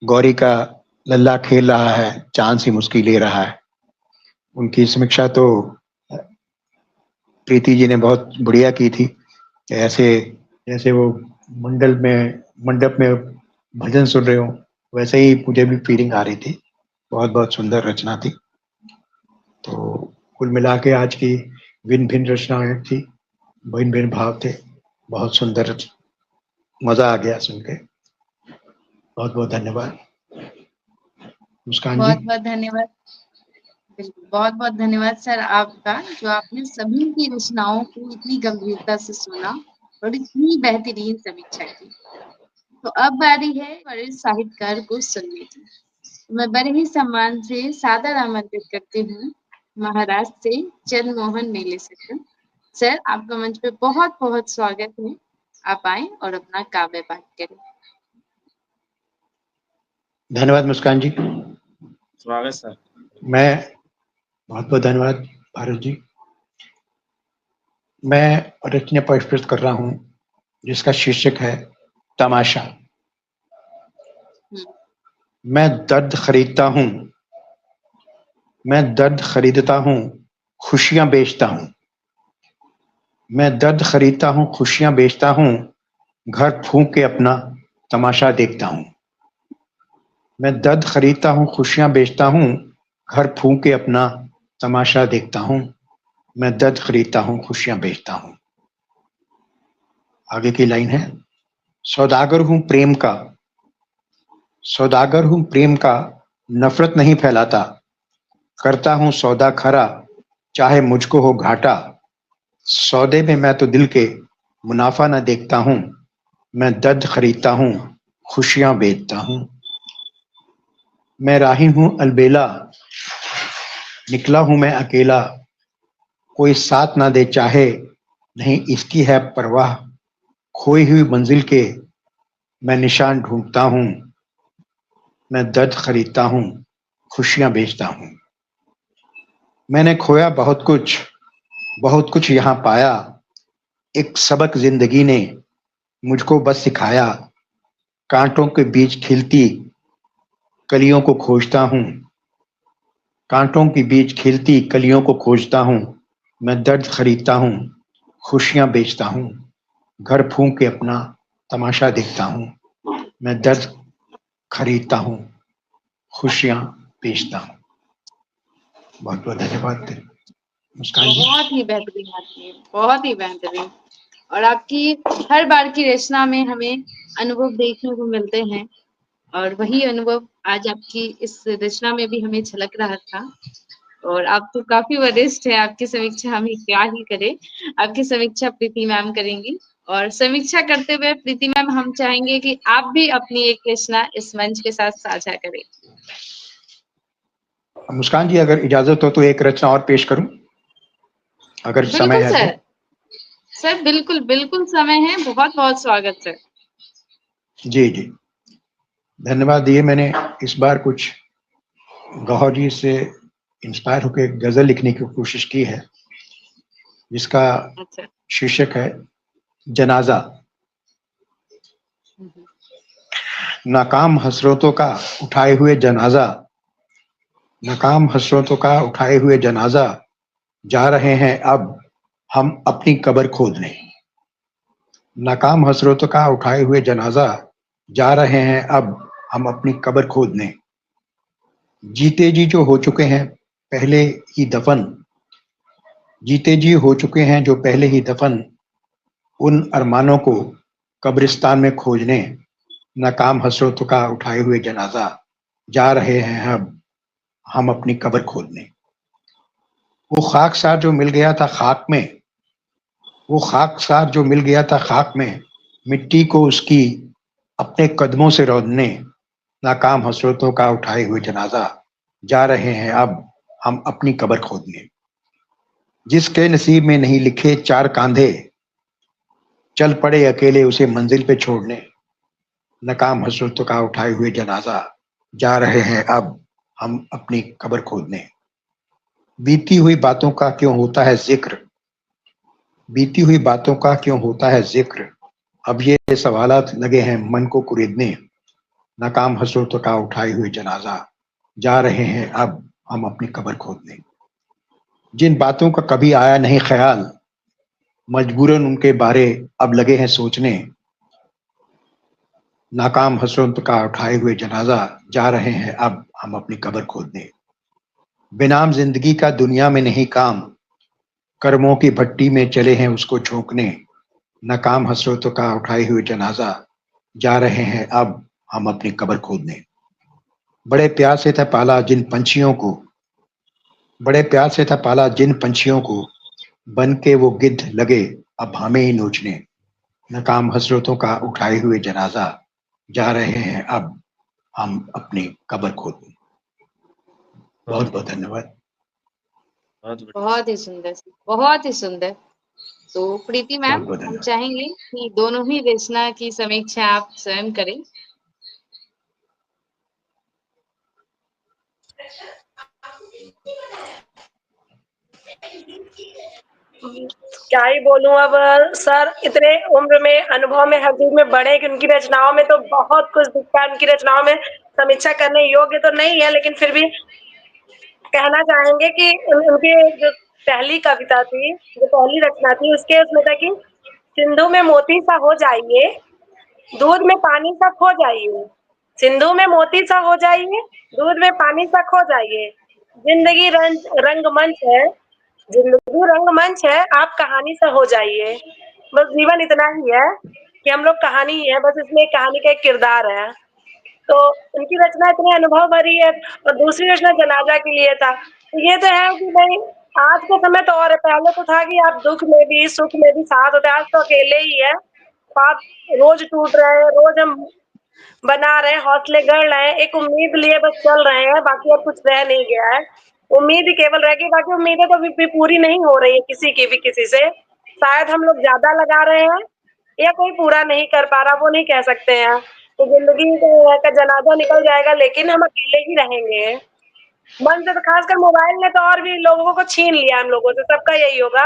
गौरी का लल्ला खेल रहा है, चांद सी मुस्की ले रहा है। उनकी समीक्षा तो प्रीति जी ने बहुत बढ़िया की थी, ऐसे जैसे वो मंडप में भजन सुन रहे हो, वैसे ही मुझे भी फीलिंग आ रही थी। बहुत बहुत सुंदर रचना थी। तो कुल मिला के आज की भिन्न भिन्न रचनाएं थी, भिन्न भिन्न भाव थे, बहुत सुंदर, मजा आ गया सुन के। बहुत बहुत धन्यवाद। मुस्कान जी। बहुत बहुत धन्यवाद, बहुत बहुत धन्यवाद सर आपका, जो आपने सभी की रचनाओं को इतनी गंभीरता से सुना और इतनी बेहतरीन समीक्षा की। तो अब बारी है वरिष्ठ साहित्यकार को सुनने की। मैं बड़े ही सम्मान से सादर आमंत्रित करती हूँ महाराष्ट्र से चंद्रमोहन मेले सर, आपका मंच पे बहुत बहुत स्वागत है। आप आए और अपना काव्य पाठ करें। धन्यवाद मुस्कान जी। स्वागत सर। मैं बहुत बहुत धन्यवाद भारत जी। मैं रचना प्रस्तुत कर रहा हूँ जिसका शीर्षक है तमाशा। मैं दर्द खरीदता हूँ, मैं दर्द खरीदता हूँ, खुशियां बेचता हूँ। मैं दर्द खरीदता हूँ, खुशियां बेचता हूँ, घर फूंक के अपना तमाशा देखता हूँ। मैं दर्द खरीदता हूँ, खुशियां बेचता हूँ, घर फूंक के अपना तमाशा देखता हूँ। मैं दर्द खरीदता हूँ, खुशियां बेचता हूँ। आगे की लाइन है, सौदागर हूं प्रेम का, सौदागर हूं प्रेम का, नफरत नहीं फैलाता, करता हूँ सौदा खरा, चाहे मुझको हो घाटा। सौदे में मैं तो दिल के मुनाफा न देखता हूँ, मैं दर्द खरीदता हूँ, खुशियां बेचता हूँ। मैं राही हूँ अलबेला, निकला हूँ मैं अकेला, कोई साथ ना दे चाहे नहीं इसकी है परवाह। खोई हुई मंजिल के मैं निशान ढूंढता हूँ, मैं दर्द खरीदता हूँ, खुशियां बेचता हूँ। मैंने खोया बहुत कुछ यहाँ पाया, एक सबक जिंदगी ने मुझको बस सिखाया। कांटों के बीच खिलती कलियों को खोजता हूँ, कांटों के बीच खिलती कलियों को खोजता हूँ। मैं दर्द खरीदता हूँ, खुशियां बेचता हूँ, घर फूंक के अपना तमाशा देखता हूँ। मैं दर्द खरीदता हूँ, खुशियां बेचता हूँ। बहुत बहुत धन्यवाद मुस्कान जी। बहुत ही बेहतरीन आपने, बहुत ही बेहतरीन। और आपकी हर बार की रचना में हमें अनुभव देखने को मिलते हैं, और वही अनुभव आज आपकी इस रचना में भी हमें झलक रहा था। और आप तो काफी वरिष्ठ है, आपकी समीक्षा हम क्या ही करें। आपकी समीक्षा प्रीति मैम करेंगी, और समीक्षा करते हुए प्रीति मैम हम चाहेंगे कि आप भी अपनी एक रचना इस मंच के साथ साझा करें। मुस्कान जी, अगर इजाजत हो तो एक रचना और पेश करूं, अगर समय बिल्कुल है सर, सर बिल्कुल बिल्कुल समय है, बहुत बहुत स्वागत सर। जी जी, धन्यवाद। ये मैंने इस बार कुछ गौहर जी से इंस्पायर होकर गजल लिखने की कोशिश की है, जिसका अच्छा। शीर्षक है जनाजा। नाकाम हसरतों का उठाए हुए जनाजा, नाकाम हसरतों का उठाए हुए जनाजा, जा रहे हैं अब हम अपनी कब्र खोदने। नाकाम हसरतों का उठाए हुए जनाजा, जा रहे हैं अब हम अपनी कब्र खोदने। जीते जी जो हो चुके हैं पहले ही दफन, जीते जी हो चुके हैं जो पहले ही दफन, उन अरमानों को कब्रिस्तान में खोजने। नाकाम हसरतों का उठाए हुए जनाजा, जा रहे हैं अब हम अपनी कब्र खोदने। वो खाकसार जो मिल गया था खाक में, वो खाकसार जो मिल गया था खाक में, मिट्टी को उसकी अपने कदमों से रौंदने। नाकाम हसरतों का उठाए हुए जनाजा, जा रहे हैं अब हम अपनी कब्र खोदने। जिसके नसीब में नहीं लिखे चार कांधे, चल पड़े अकेले उसे मंजिल पे छोड़ने। नाकाम हसरतों का उठाए हुए जनाजा, जा रहे हैं अब हम अपनी कब्र खोदने। बीती हुई बातों का क्यों होता है जिक्र, बीती हुई बातों का क्यों होता है जिक्र, अब ये सवालात लगे हैं मन को कुरेदने। नाकाम हसरतों का उठाए हुए जनाजा, जा रहे हैं अब हम अपनी कब्र खोदने। जिन बातों का कभी आया नहीं ख्याल, मजबूरन उनके बारे अब लगे हैं सोचने। नाकाम हसरत का उठाए हुए जनाजा, जा रहे हैं अब हम अपनी कब्र खोदने। बेनाम जिंदगी का दुनिया में नहीं काम, कर्मों की भट्टी में चले हैं उसको झोंकने। नाकाम हसरतों का उठाए हुए जनाजा, जा रहे हैं अब हम अपनी कब्र खोदने। बड़े प्यार से था पाला जिन पंछियों को, बड़े प्यार से था पाला जिन पंछियों को, बन के वो गिद्ध लगे अब हमें ही नोचने। नाकाम हसरतों का उठाए हुए जनाजा, जा रहे हैं अब हम अपनी कब्र खोदने। बहुत बहुत धन्यवाद। बहुत ही सुंदर, बहुत ही सुंदर। तो प्रीति मैम, बहुत बहुत हम धन्यवाद। चाहेंगे कि दोनों ही रचना की समीक्षा आप स्वयं करें। क्या ही बोलूं अब सर, इतने उम्र में अनुभव में हजूर में बड़े कि उनकी रचनाओं में तो बहुत कुछ दिखता है। उनकी रचनाओं में समीक्षा करने योग्य तो नहीं है, लेकिन फिर भी कहना चाहेंगे कि उनकी जो पहली कविता थी, जो पहली रचना थी, उसके उसमें था कि सिंधु में मोती सा हो जाइए, दूध में पानी सा खो जाइए। सिंधु में मोती सा हो जाइए, दूध में पानी सा खो जाइए। जिंदगी रंगमंच है, जिंदगी रंगमंच है, आप कहानी सा हो जाइए। बस जीवन इतना ही है कि हम लोग कहानी ही है, बस इसमें कहानी का एक किरदार है। तो उनकी रचना इतनी अनुभव भरी है। और दूसरी रचना जनाजा के लिए था। तो ये तो है कि नहीं, आज के समय तो और है, पहले तो था कि आप दुख में भी सुख में भी साथ होते, आज तो अकेले ही है। आप रोज टूट रहे हैं, रोज हम बना रहे हैं, हौसले गढ़ रहे हैं, एक उम्मीद लिए बस चल रहे हैं, बाकी अब कुछ रह नहीं गया है। उम्मीद ही केवल रह गई, बाकी उम्मीदें तो अभी पूरी नहीं हो रही है किसी की भी किसी से। शायद हम लोग ज्यादा लगा रहे हैं या कोई पूरा नहीं कर पा रहा, वो नहीं कह सकते हैं। तो जिंदगी का जनाजा निकल जाएगा, लेकिन हम अकेले ही रहेंगे। मन से तो खासकर मोबाइल ने तो और भी लोगों को छीन लिया हम लोगों से। सबका यही होगा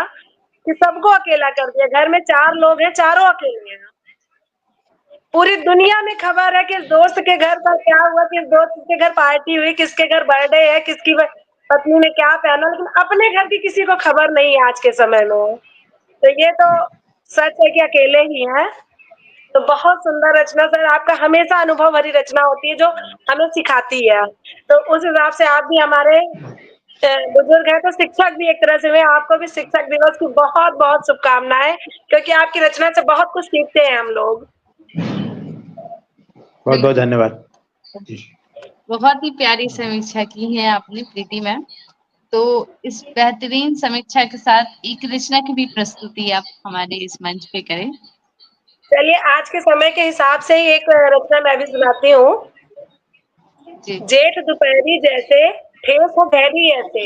कि सबको अकेला कर दिया। घर में 4 लोग हैं, चारों अकेले हैं। पूरी दुनिया में खबर है किस दोस्त के घर पर क्या हुआ, किस दोस्त के घर पार्टी हुई, किसके घर बर्थडे है, किसकी पत्नी ने क्या पहना, लेकिन अपने घर की किसी को खबर नहीं है आज के समय में। तो ये तो सच है कि अकेले ही हैं। तो बहुत सुंदर रचना सर, आपका हमेशा अनुभव भरी रचना होती है जो हमें सिखाती है। तो उस हिसाब से आप भी हमारे बुजुर्ग हैं, तो शिक्षक भी एक तरह से हुए। आपको भी शिक्षक दिवस की बहुत बहुत शुभकामनाएं, क्योंकि आपकी रचना से बहुत कुछ सीखते हैं हम लोग। बहुत बहुत धन्यवाद। बहुत ही प्यारी समीक्षा की है आपने प्रीति मैम। तो इस बेहतरीन समीक्षा के साथ एक रचना की भी प्रस्तुति आप हमारे इस मंच पे करें। चलिए, आज के समय के हिसाब से ही एक रचना मैं भी सुनाती हूँ। जेठ दोपहरी जैसे ठेस हो गहरी ऐसे।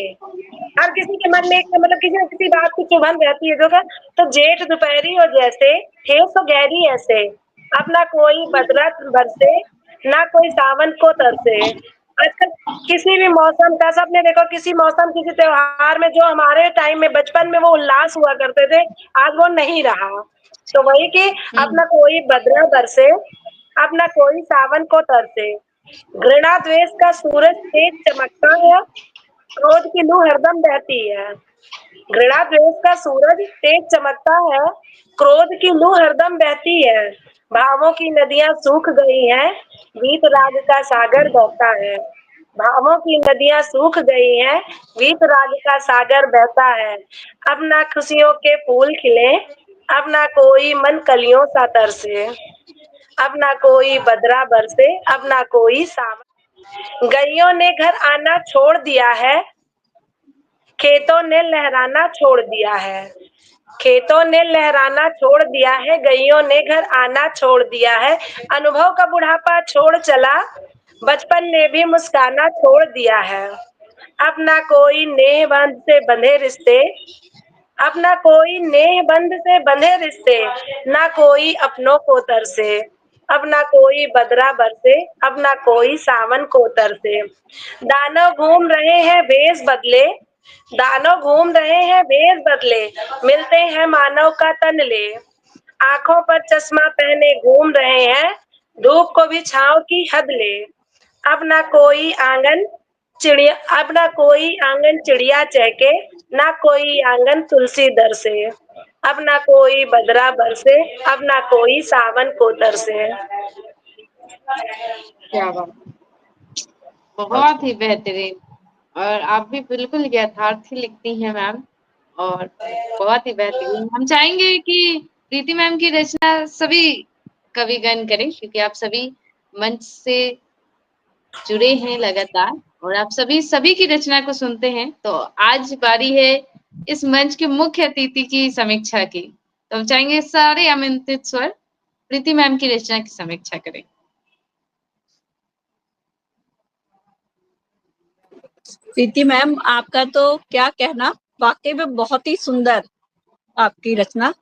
हर किसी के मन में एक मतलब किसी न किसी बात की चुभन रहती है जो का, तो जेठ दोपहरी हो जैसे ठेस हो गहरी ऐसे। अब ना कोई बदरत बरसे, ना कोई सावन को तरसे। आजकल किसी भी मौसम का, सबने देखो किसी मौसम किसी त्योहार में जो हमारे टाइम में बचपन में वो उल्लास हुआ करते थे, आज वो नहीं रहा। तो वही कि अब ना कोई बदरा बरसे, अब ना कोई सावन को तरसे। घृणा द्वेष का सूरज तेज चमकता है, क्रोध की लू हरदम बहती है। घृणा द्वेष का सूरज तेज चमकता है, क्रोध की लू हरदम बहती है। भावों की नदियां सूख गई हैं, वीत राग का सागर बहता है। भावों की नदियां सूख गई हैं, वीत राग का सागर बहता है। अब ना खुशियों के फूल खिले, अब ना कोई मन कलियों सा तरसे। अब ना कोई बदरा बरसे, अब ना कोई सावन। गैयों ने घर आना छोड़ दिया है, खेतों ने लहराना छोड़ दिया है। खेतों ने लहराना छोड़ दिया है, गैयों ने घर आना छोड़ दिया है। अनुभव का बुढ़ापा छोड़ चला, बचपन ने भी मुस्काना छोड़ दिया है। अब ना कोई नेह बंध से बंधे रिश्ते, अब ना कोई नेह बंध से बंधे रिश्ते, ना कोई अपनों को तरसे। अब ना कोई बदरा बरसे, अब ना कोई सावन को तरसे। दानव घूम रहे हैं भेष बदले, दानव घूम रहे हैं भेष बदले, मिलते हैं मानव का तन ले। आंखों पर चश्मा पहने घूम रहे हैं, धूप को भी छांव की हद ले। अब ना कोई आंगन चिड़िया, अब ना कोई आंगन चिड़िया चहके, ना कोई आंगन तुलसी दर से। अब ना कोई बदरा बरसे, अब ना कोई सावन को तरसे। क्या बात, बहुत ही बेहतरीन। और आप भी बिल्कुल यथार्थ ही लिखती हैं मैम, और बहुत ही बेहतरीन। हम चाहेंगे कि प्रीति मैम की रचना सभी कविगण करें, क्योंकि आप सभी मंच से जुड़े हैं लगातार और आप सभी की रचना को सुनते हैं। तो आज बारी है इस मंच के मुख्य अतिथि की समीक्षा की। तो हम चाहेंगे सारे आमंत्रित स्वर प्रीति मैम की रचना की समीक्षा करें। प्रीति मैम, आपका तो क्या कहना, वाकई में बहुत ही सुंदर आपकी रचना,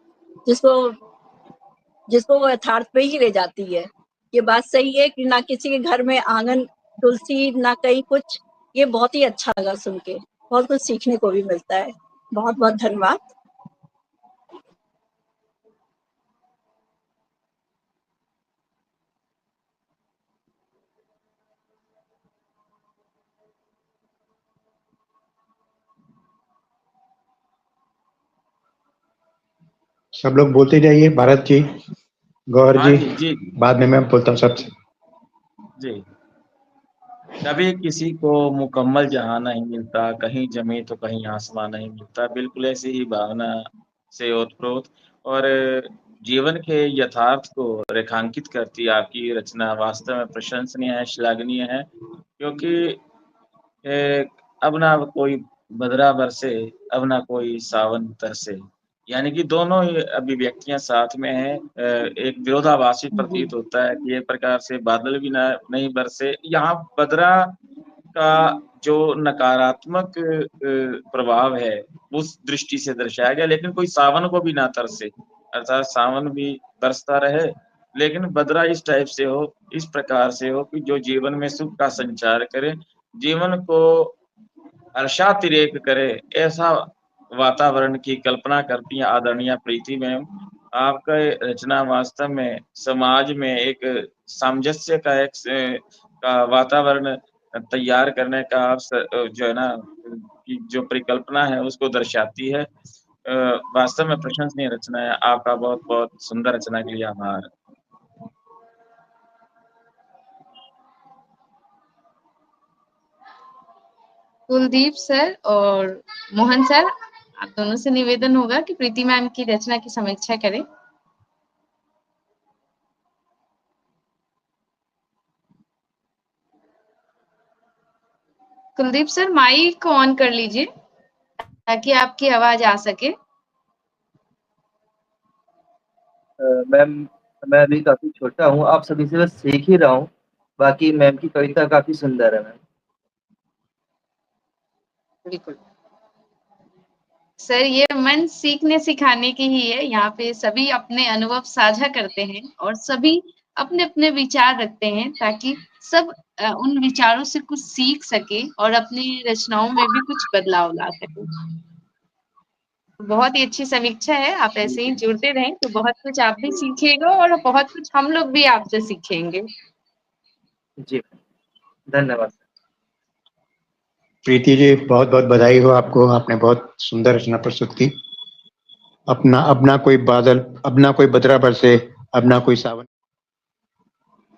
जिसको वो यथार्थ पे ही ले जाती है। ये बात सही है कि ना किसी के घर में आंगन तुलसी, ना कहीं कुछ। ये बहुत ही अच्छा लगा सुन के, बहुत कुछ सीखने को भी मिलता है। बहुत बहुत धन्यवाद। सब लोग बोलते जाइए, भारत जी, गौर हाँ जी, जी। बाद में मैं बोलता हूँ सबसे जी। कभी किसी को मुकम्मल जहां नहीं मिलता, कहीं जमी तो कहीं आसमान नहीं मिलता। बिल्कुल ऐसी ही भावना से ओतप्रोत। और जीवन के यथार्थ को रेखांकित करती आपकी रचना वास्तव में प्रशंसनीय है, श्लाघनीय है, क्योंकि अब ना कोई बदरा बरसे, अब ना कोई सावन तरसे, यानी कि दोनों ही अभिव्यक्तियां साथ में हैं। एक विरोधाभासी प्रतीत होता है कि एक प्रकार से बादल भी ना नहीं बरसे, यहाँ बदरा का जो नकारात्मक प्रभाव है उस दृष्टि से दर्शाया गया, लेकिन कोई सावन को भी ना तरसे, अर्थात सावन भी बरसता रहे लेकिन बदरा इस टाइप से हो, इस प्रकार से हो कि जो जीवन में सुख का संचार करे, जीवन को हर्षातिरेक करे, ऐसा वातावरण की कल्पना करती हैं आदरणीय प्रीति मैम। आपका रचना वास्तव में समाज में एक सामंजस्य का एक का वातावरण तैयार करने का आप जो है ना की जो परिकल्पना है उसको दर्शाती है। वास्तव में प्रशंसनीय रचना है। आपका बहुत-बहुत सुंदर रचना के लिए आभार। कुलदीप सर और मोहन सर, आप दोनों से निवेदन होगा कि प्रीति मैम की रचना की समीक्षा करें। कुलदीप सर, माइक ऑन कर लीजिए ताकि आपकी आवाज आ सके। मैम, मैं अभी काफी छोटा हूँ, आप सभी से बस सीख ही रहा हूँ। बाकी मैम की कविता काफी सुंदर है मैम। बिल्कुल सर, ये मन सीखने सिखाने की ही है। यहाँ पे सभी अपने अनुभव साझा करते हैं और सभी अपने अपने विचार रखते हैं ताकि सब उन विचारों से कुछ सीख सके और अपनी रचनाओं में भी कुछ बदलाव ला सके। बहुत ही अच्छी समीक्षा है, आप ऐसे ही जुड़ते रहें तो बहुत कुछ आप भी सीखिएगा और बहुत कुछ हम लोग भी आपसे सीखेंगे। जी, धन्यवाद। प्रीति जी, बहुत बहुत बधाई हो आपको, आपने बहुत सुंदर रचना प्रस्तुत की। अब ना कोई बादल, अब ना कोई बदरा बरसे, अब ना कोई सावन,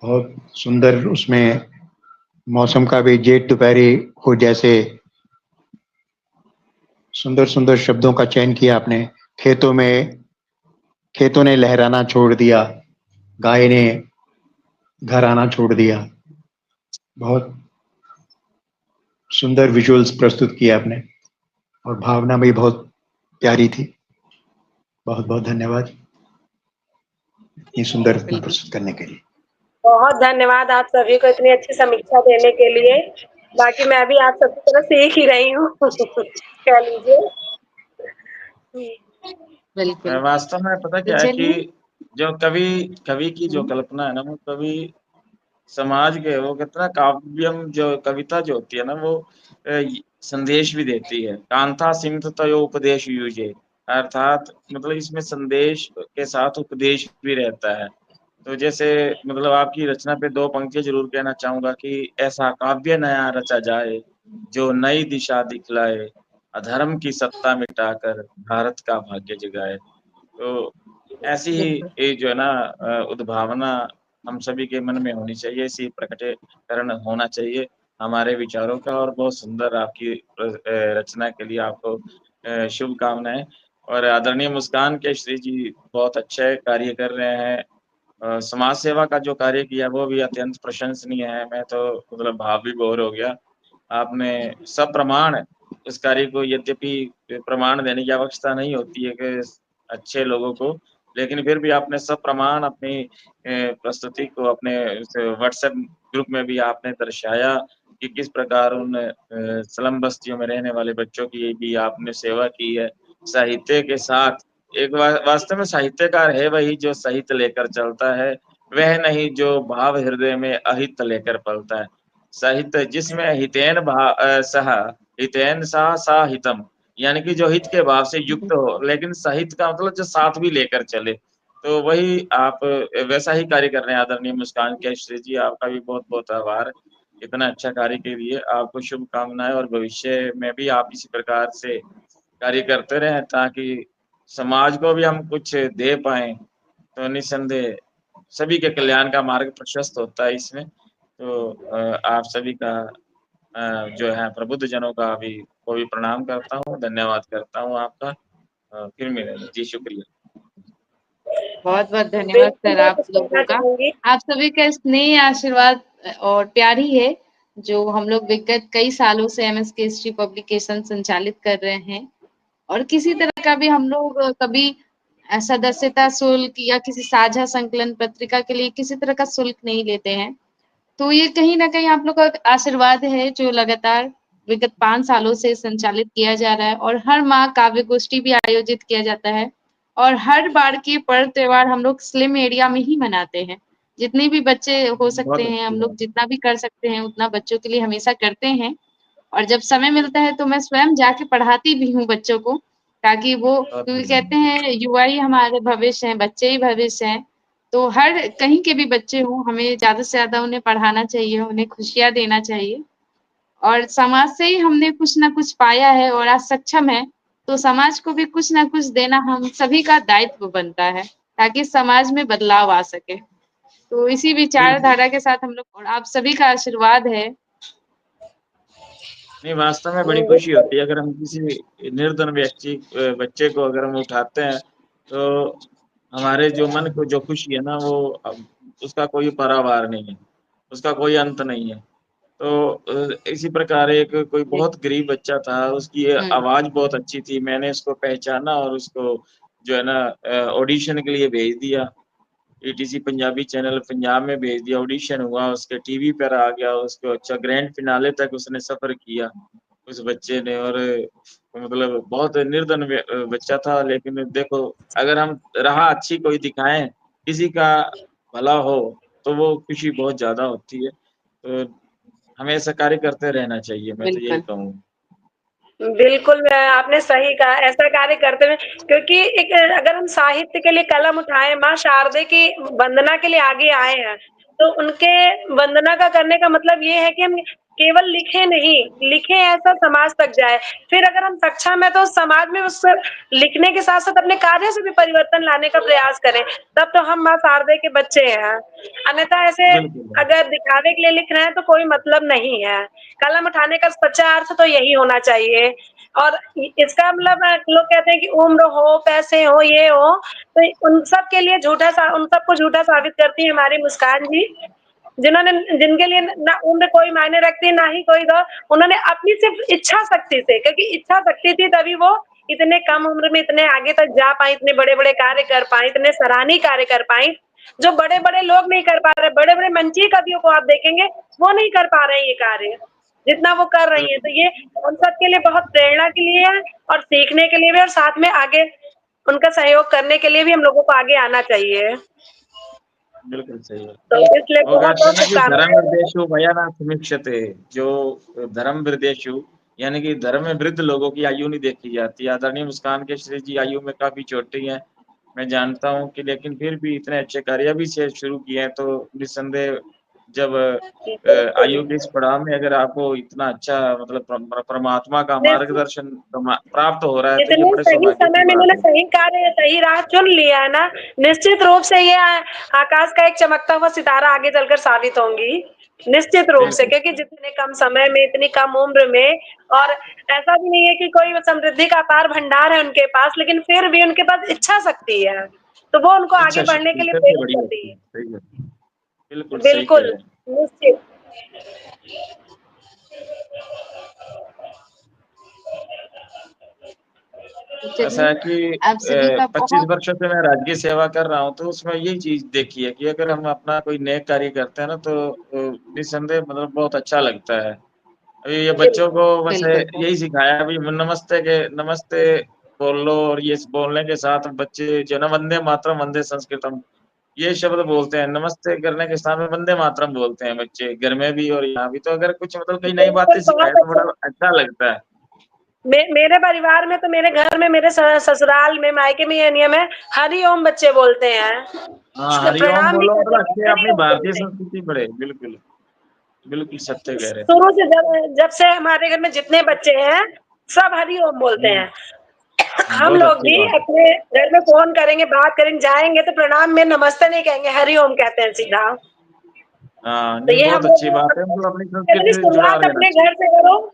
बहुत सुंदर उसमें मौसम का भी जेठ दोपहरी हो जैसे सुंदर सुंदर शब्दों का चयन किया आपने। खेतों ने लहराना छोड़ दिया, गाय ने घर आना छोड़ दिया। बहुत सुंदर विजुअल्स प्रस्तुत किए आपने और भावना भी बहुत प्यारी थी। बहुत बहुत धन्यवाद इतनी सुंदर रचना प्रस्तुत करने के लिए। बहुत धन्यवाद आप सभी को इतनी अच्छी समीक्षा देने के लिए। बाकी मैं भी आप सबकी तरह सीख ही रही हूँ कह लीजिए। बिल्कुल। वास्तव में पता तो क्या है कि चलिए। जो कवि की जो कल्पना है ना, वो कवि समाज के वो कितना काव्यम जो कविता जो होती है ना, वो संदेश भी देती है। कांता सिमत तयो उपदेश यूजे, अर्थात मतलब इसमें संदेश के साथ उपदेश भी रहता है। तो जैसे मतलब आपकी रचना पे 2 पंक्तियाँ ज़रूर कहना चाहूँगा कि ऐसा काव्य नया रचा जाए, जो नई दिशा दिखलाए, अधर्म की सत्ता मिटाकर भारत का भाग्य जगाए। तो ऐसी ही बिल्कुल। ये जो है ना उद्भावना हम सभी के मन में होनी चाहिए, इसी प्रकटीकरण होना चाहिए हमारे विचारों का। और बहुत सुंदर आपकी रचना के लिए आपको शुभकामनाएँ। और आदरणीय मुस्कान केशरी जी बहुत अच्छे कार्य कर रहे हैं। समाज सेवा का जो कार्य किया वो भी अत्यंत प्रशंसनीय है। मैं तो मतलब भाव विभोर हो गया। आपने सप्रमाण इस कार्य को, यद्यपि प्रमाण देने की आवश्यकता नहीं होती है कि अच्छे लोगों को, लेकिन फिर भी आपने सप्रमाण अपनी प्रस्तुति को अपने उस व्हाट्सएप ग्रुप में भी आपने दर्शाया कि किस प्रकार उन स्लम बस्तियों में रहने वाले बच्चों की भी आपने सेवा की है। साहित्य के साथ एक वास्तव में साहित्यकार है वही जो साहित्य लेकर चलता है, वह नहीं जो भाव हृदय में अहित लेकर पलता है। साहित्य जिसमें सह हितैन सा सा हितम, यानी कि जो हित के भाव से युक्त हो, लेकिन साहित्य का मतलब जो साथ भी लेकर चले। तो वही आप वैसा ही कार्य कर रहे हैं आदरणीय मुस्कान केशरी जी। आपका भी बहुत-बहुत आभार इतना अच्छा कार्य के लिए। आपको शुभकामनाएँ और भविष्य में भी आप इसी प्रकार से कार्य करते रहें ताकि समाज को भी हम कुछ दे पाएँ। तो निस्संदेह सभी के कल्याण का मार्ग प्रशस्त होता है इसमें। तो आप सभी का जो है प्रबुद्ध जनों का भी को भी प्रणाम करता हूँ, धन्यवाद करता हूँ आपका। फिर मिलेंगे। जी, शुक्रिया। बहुत बहुत धन्यवाद बिल्कुल सर मैं आप कुछ लोगों कहना का। चाहूंगी। आप सभी का स्नेह, आशीर्वाद और प्यार ही है जो हम लोग विगत कई सालों से एमएस केसरी पब्लिकेशन संचालित कर रहे हैं। और किसी तरह का भी हम लोग कभी सदस्यता शुल्क या किसी साझा संकलन पत्रिका के लिए किसी तरह का शुल्क नहीं लेते हैं। तो ये कहीं न कहीं आप लोग का आशीर्वाद है जो लगातार विगत 5 सालों से संचालित किया जा रहा है और हर माह काव्य गोष्ठी भी आयोजित किया जाता है। और हर बार के पर्व त्योहार हम लोग स्लम एरिया में ही मनाते हैं। जितने भी बच्चे हो सकते बहुत हैं, अच्छी हम लोग बात। जितना भी कर सकते हैं उतना बच्चों के लिए हमेशा करते हैं। और जब समय मिलता है तो मैं स्वयं जाके पढ़ाती भी हूँ बच्चों को, ताकि वो बहुत क्योंकि बढ़िया। कहते हैं युवा ही हमारे भविष्य हैं, बच्चे ही भविष्य हैं। तो हर कहीं के भी बच्चे हों, हमें ज़्यादा से ज़्यादा उन्हें पढ़ाना चाहिए, उन्हें खुशियाँ देना चाहिए। और समाज से ही हमने कुछ न कुछ पाया है और आज सक्षम है, तो समाज को भी कुछ न कुछ देना हम सभी का दायित्व बनता है, ताकि समाज में बदलाव आ सके। तो इसी बिल्कुल। विचारधारा के साथ हम लोग और आप सभी का आशीर्वाद है। नहीं, वास्तव में बड़ी खुशी बिल्कुल होती है अगर हम किसी निर्धन व्यक्ति बच्चे को अगर हम उठाते हैं तो हमारे जो मन को जो खुशी है ना वो उसका कोई पारावार नहीं है, उसका कोई अंत नहीं है। तो इसी प्रकार एक कोई जी। बहुत गरीब बच्चा था, उसकी हुँ। आवाज़ बहुत अच्छी थी, मैंने उसको पहचाना और उसको जो है ना ऑडिशन के लिए भेज दिया। ईटीसी पंजाबी चैनल पंजाब में भेज दिया, ऑडिशन हुआ, उसके टीवी पर आ गया, उसको अच्छा ग्रैंड फिनाले तक उसने सफ़र किया, उस बच्चे ने। और मतलब बहुत निर्धन बच्चा था, लेकिन देखो अगर हम राह अच्छी कोई दिखाएँ, किसी का भला हो, तो वो खुशी बहुत ज़्यादा होती है। तो हमें ऐसा कार्य करते रहना चाहिए, मैं तो यही बिल्कुल। कहूँगा। बिल्कुल, आपने सही कहा, ऐसा कार्य करते हुए क्योंकि एक अगर हम साहित्य के लिए कलम उठाएँ, माँ शारदे की वंदना के लिए आगे आए हैं, तो उनके वंदना का करने का मतलब ये है कि हम केवल लिखें नहीं, लिखें ऐसा समाज तक जाए। फिर अगर हम सक्षम हैं, तो समाज में उस लिखने के साथ-साथ अपने कार्य से भी परिवर्तन लाने का प्रयास करें, तब तो हम माँ शारदे के बच्चे हैं। अन्यथा ऐसे बिल्कुल, अगर दिखावे के लिए लिख रहे हैं, तो कोई मतलब नहीं है। कलम उठाने का सच्चा अर्थ तो यही होना चाहिए। और इसका मतलब लोग कहते हैं कि उम्र हो, पैसे हो, ये हो, तो उन सब के लिए उन सबको झूठा साबित करती है हमारी मुस्कान जी, जिनके लिए ना उम्र कोई मायने रखती है, ना ही कोई दौर। उन्होंने अपनी सिर्फ इच्छा शक्ति से, क्योंकि इच्छा शक्ति थी तभी वो इतने कम उम्र में इतने आगे तक जा पाई, इतने बड़े-बड़े कार्य कर पाई, इतने सराहनीय कार्य कर पाई, जो बड़े-बड़े लोग नहीं कर पा रहे। बड़े-बड़े मंचीय कवियों को आप देखेंगे, वो नहीं कर पा रहे हैं ये कार्य, जितना वो कर रही हैं। तो बिल्कुल, ये उन सबके लिए बहुत प्रेरणा के लिए है और सीखने के लिए भी, और साथ में आगे उनका सहयोग करने के लिए भी हम लोगों को आगे आना चाहिए। बिल्कुल सही बात। तो इसलिए वो कहते हैं बहुत-बहुत ना कि धर्म शुभकामनाएँ। वृद्धेषु वयाना समीक्षते, जो धर्म वृद्धेषु यानी कि धर्म में वृद्ध लोगों की आयु नहीं देखी जाती। आदरणीय मुस्कान केसरी जी आयु में काफ़ी छोटी हैं, मैं जानता हूँ कि लेकिन फिर भी इतने अच्छे कार्य अभी से शुरू किए हैं, तो निस्संदेह जब बिल्कुल। आयु के इस पड़ाव में अगर आपको इतना अच्छा मतलब परमात्मा का निश्चित मार्गदर्शन प्राप्त हो रहा है, तो ये इतने बड़े सही सौभाग्य की समय में बात इन्होंने है। सही कार्य, सही राह चुन लिया है ना, निश्चित रूप से ये आकाश का एक चमकता हुआ सितारा आगे चलकर साबित होंगी। निश्चित रूप से, बिल्कुल, क्योंकि जितने कम समय में, इतनी कम उम्र में, और ऐसा भी नहीं है कि कोई समृद्धि का अपार भंडार है उनके पास, लेकिन फिर भी उनके पास इच्छा शक्ति है, तो वो उनको आगे इच्छा बढ़ने के शक्ति लिए सबसे प्रेरित बड़ी कर रही होती है। है। सही है, बिल्कुल सही कह बिल्कुल, रहे हैं। निश्चित। तो ऐसा चलिए, है कि आप सभी का 25 बहुत वर्षों से मैं राजकीय सेवा कर रहा हूँ, तो उसमें यही चीज़ देखी है कि अगर हम अपना कोई नेक कार्य करते हैं ना, तो निस्संदेह मतलब बहुत अच्छा लगता है। अभी ये बच्चों को बस बिल्कुल सर। यही सिखाया अभी नमस्ते बोल लो, और ये बोलने के साथ बच्चे जो है ना वंदे मातरम वंदे संस्कृतम ये शब्द बोलते हैं। नमस्ते करने के साथ में वंदे मातरम बोलते हैं बच्चे, घर में भी और यहाँ भी। तो अगर कुछ मतलब कई नई बिल्कुल, बातें सिखाएँ बहुत तो अच्छा। बड़ा अच्छा लगता है। मेरे परिवार में तो, मेरे घर में, मेरे ससुराल में, मायके में ये नियम है, हरि ओम बच्चे बोलते हाँ, हैं। हरिओम प्रणाम भी बोलो करते मतलब हैं, अच्छे हरि अपनी ओम भारतीय बोलते हैं। संस्कृति पढ़े। बिल्कुल, बिल्कुल सत्य कह रहे हैं। शुरू से जब से हमारे घर में जितने बच्चे हैं, सब हरि ओम बोलते हुँ, हैं। हम बहुत लोग अच्छी भी बात है। अपने घर में फ़ोन करेंगे, बात करेंगे, जाएँगे तो प्रणाम में नमस्ते नहीं कहेंगे, हरि ओम कहते हैं सीधा। हाँ, तो नहीं ये बहुत हम अच्छी लोग बात है, मतलब अपनी कहते हैं संस्कृति से जुड़ाव शुरुआत रहना अपने चाहिए। घर से करो,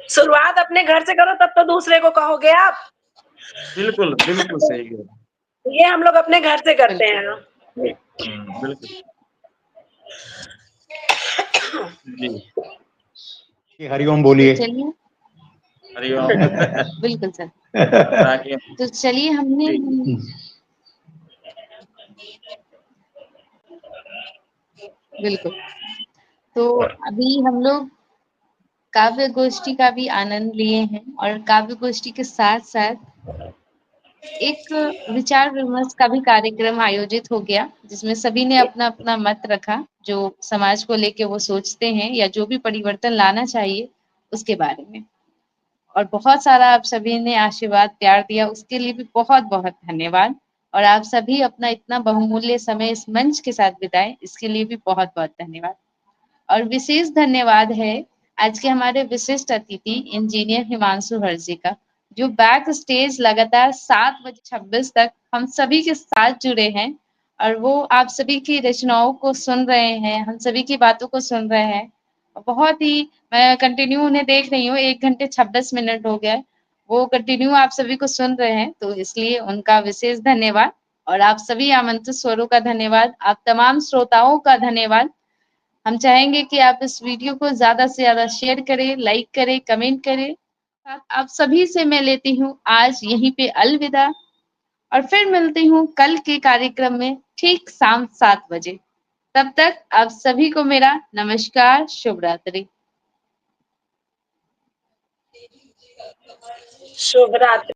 शुरुआत अपने घर से करो, तब तो दूसरे को कहोगे आप। बिल्कुल, बिल्कुल सही कह रहे हैं। ये हम लोग अपने घर से करते हैं। बिल्कुल जी। हरिओम बोलिए। चलिए हरिओम। बिल्कुल सर। ताकि तो चलिए हमने बिल्कुल, तो अभी हम लोग काव्य गोष्ठी का भी आनंद लिए हैं और काव्य गोष्ठी के साथ साथ एक विचार विमर्श का भी कार्यक्रम आयोजित हो गया, जिसमें सभी ने अपना अपना मत रखा, जो समाज को लेके वो सोचते हैं या जो भी परिवर्तन लाना चाहिए उसके बारे में। और बहुत सारा आप सभी ने आशीर्वाद प्यार दिया, उसके लिए भी बहुत बहुत धन्यवाद। और आप सभी अपना इतना बहुमूल्य समय इस मंच के साथ बिताए, इसके लिए भी बहुत बहुत धन्यवाद। और विशेष धन्यवाद है आज के हमारे विशिष्ट अतिथि इंजीनियर हिमांशु हर्जी का, जो बैक स्टेज लगातार 7:26 तक हम सभी के साथ जुड़े हैं और वो आप सभी की रचनाओं को सुन रहे हैं, हम सभी की बातों को सुन रहे हैं। बहुत ही मैं कंटिन्यू उन्हें देख रही हूँ, 1 घंटे 26 मिनट हो गया, वो कंटिन्यू आप सभी को सुन रहे हैं, तो इसलिए उनका विशेष धन्यवाद। और आप सभी आमंत्रित स्वरों का धन्यवाद, आप तमाम श्रोताओं का धन्यवाद। हम चाहेंगे कि आप इस वीडियो को ज़्यादा से ज़्यादा शेयर करें, लाइक करें, कमेंट करें। आप सभी से मैं लेती हूँ आज यहीं पे अलविदा और फिर मिलती हूँ कल के कार्यक्रम में ठीक शाम 7 बजे। तब तक आप सभी को मेरा नमस्कार, शुभ रात्रि। शुभ रात्रि।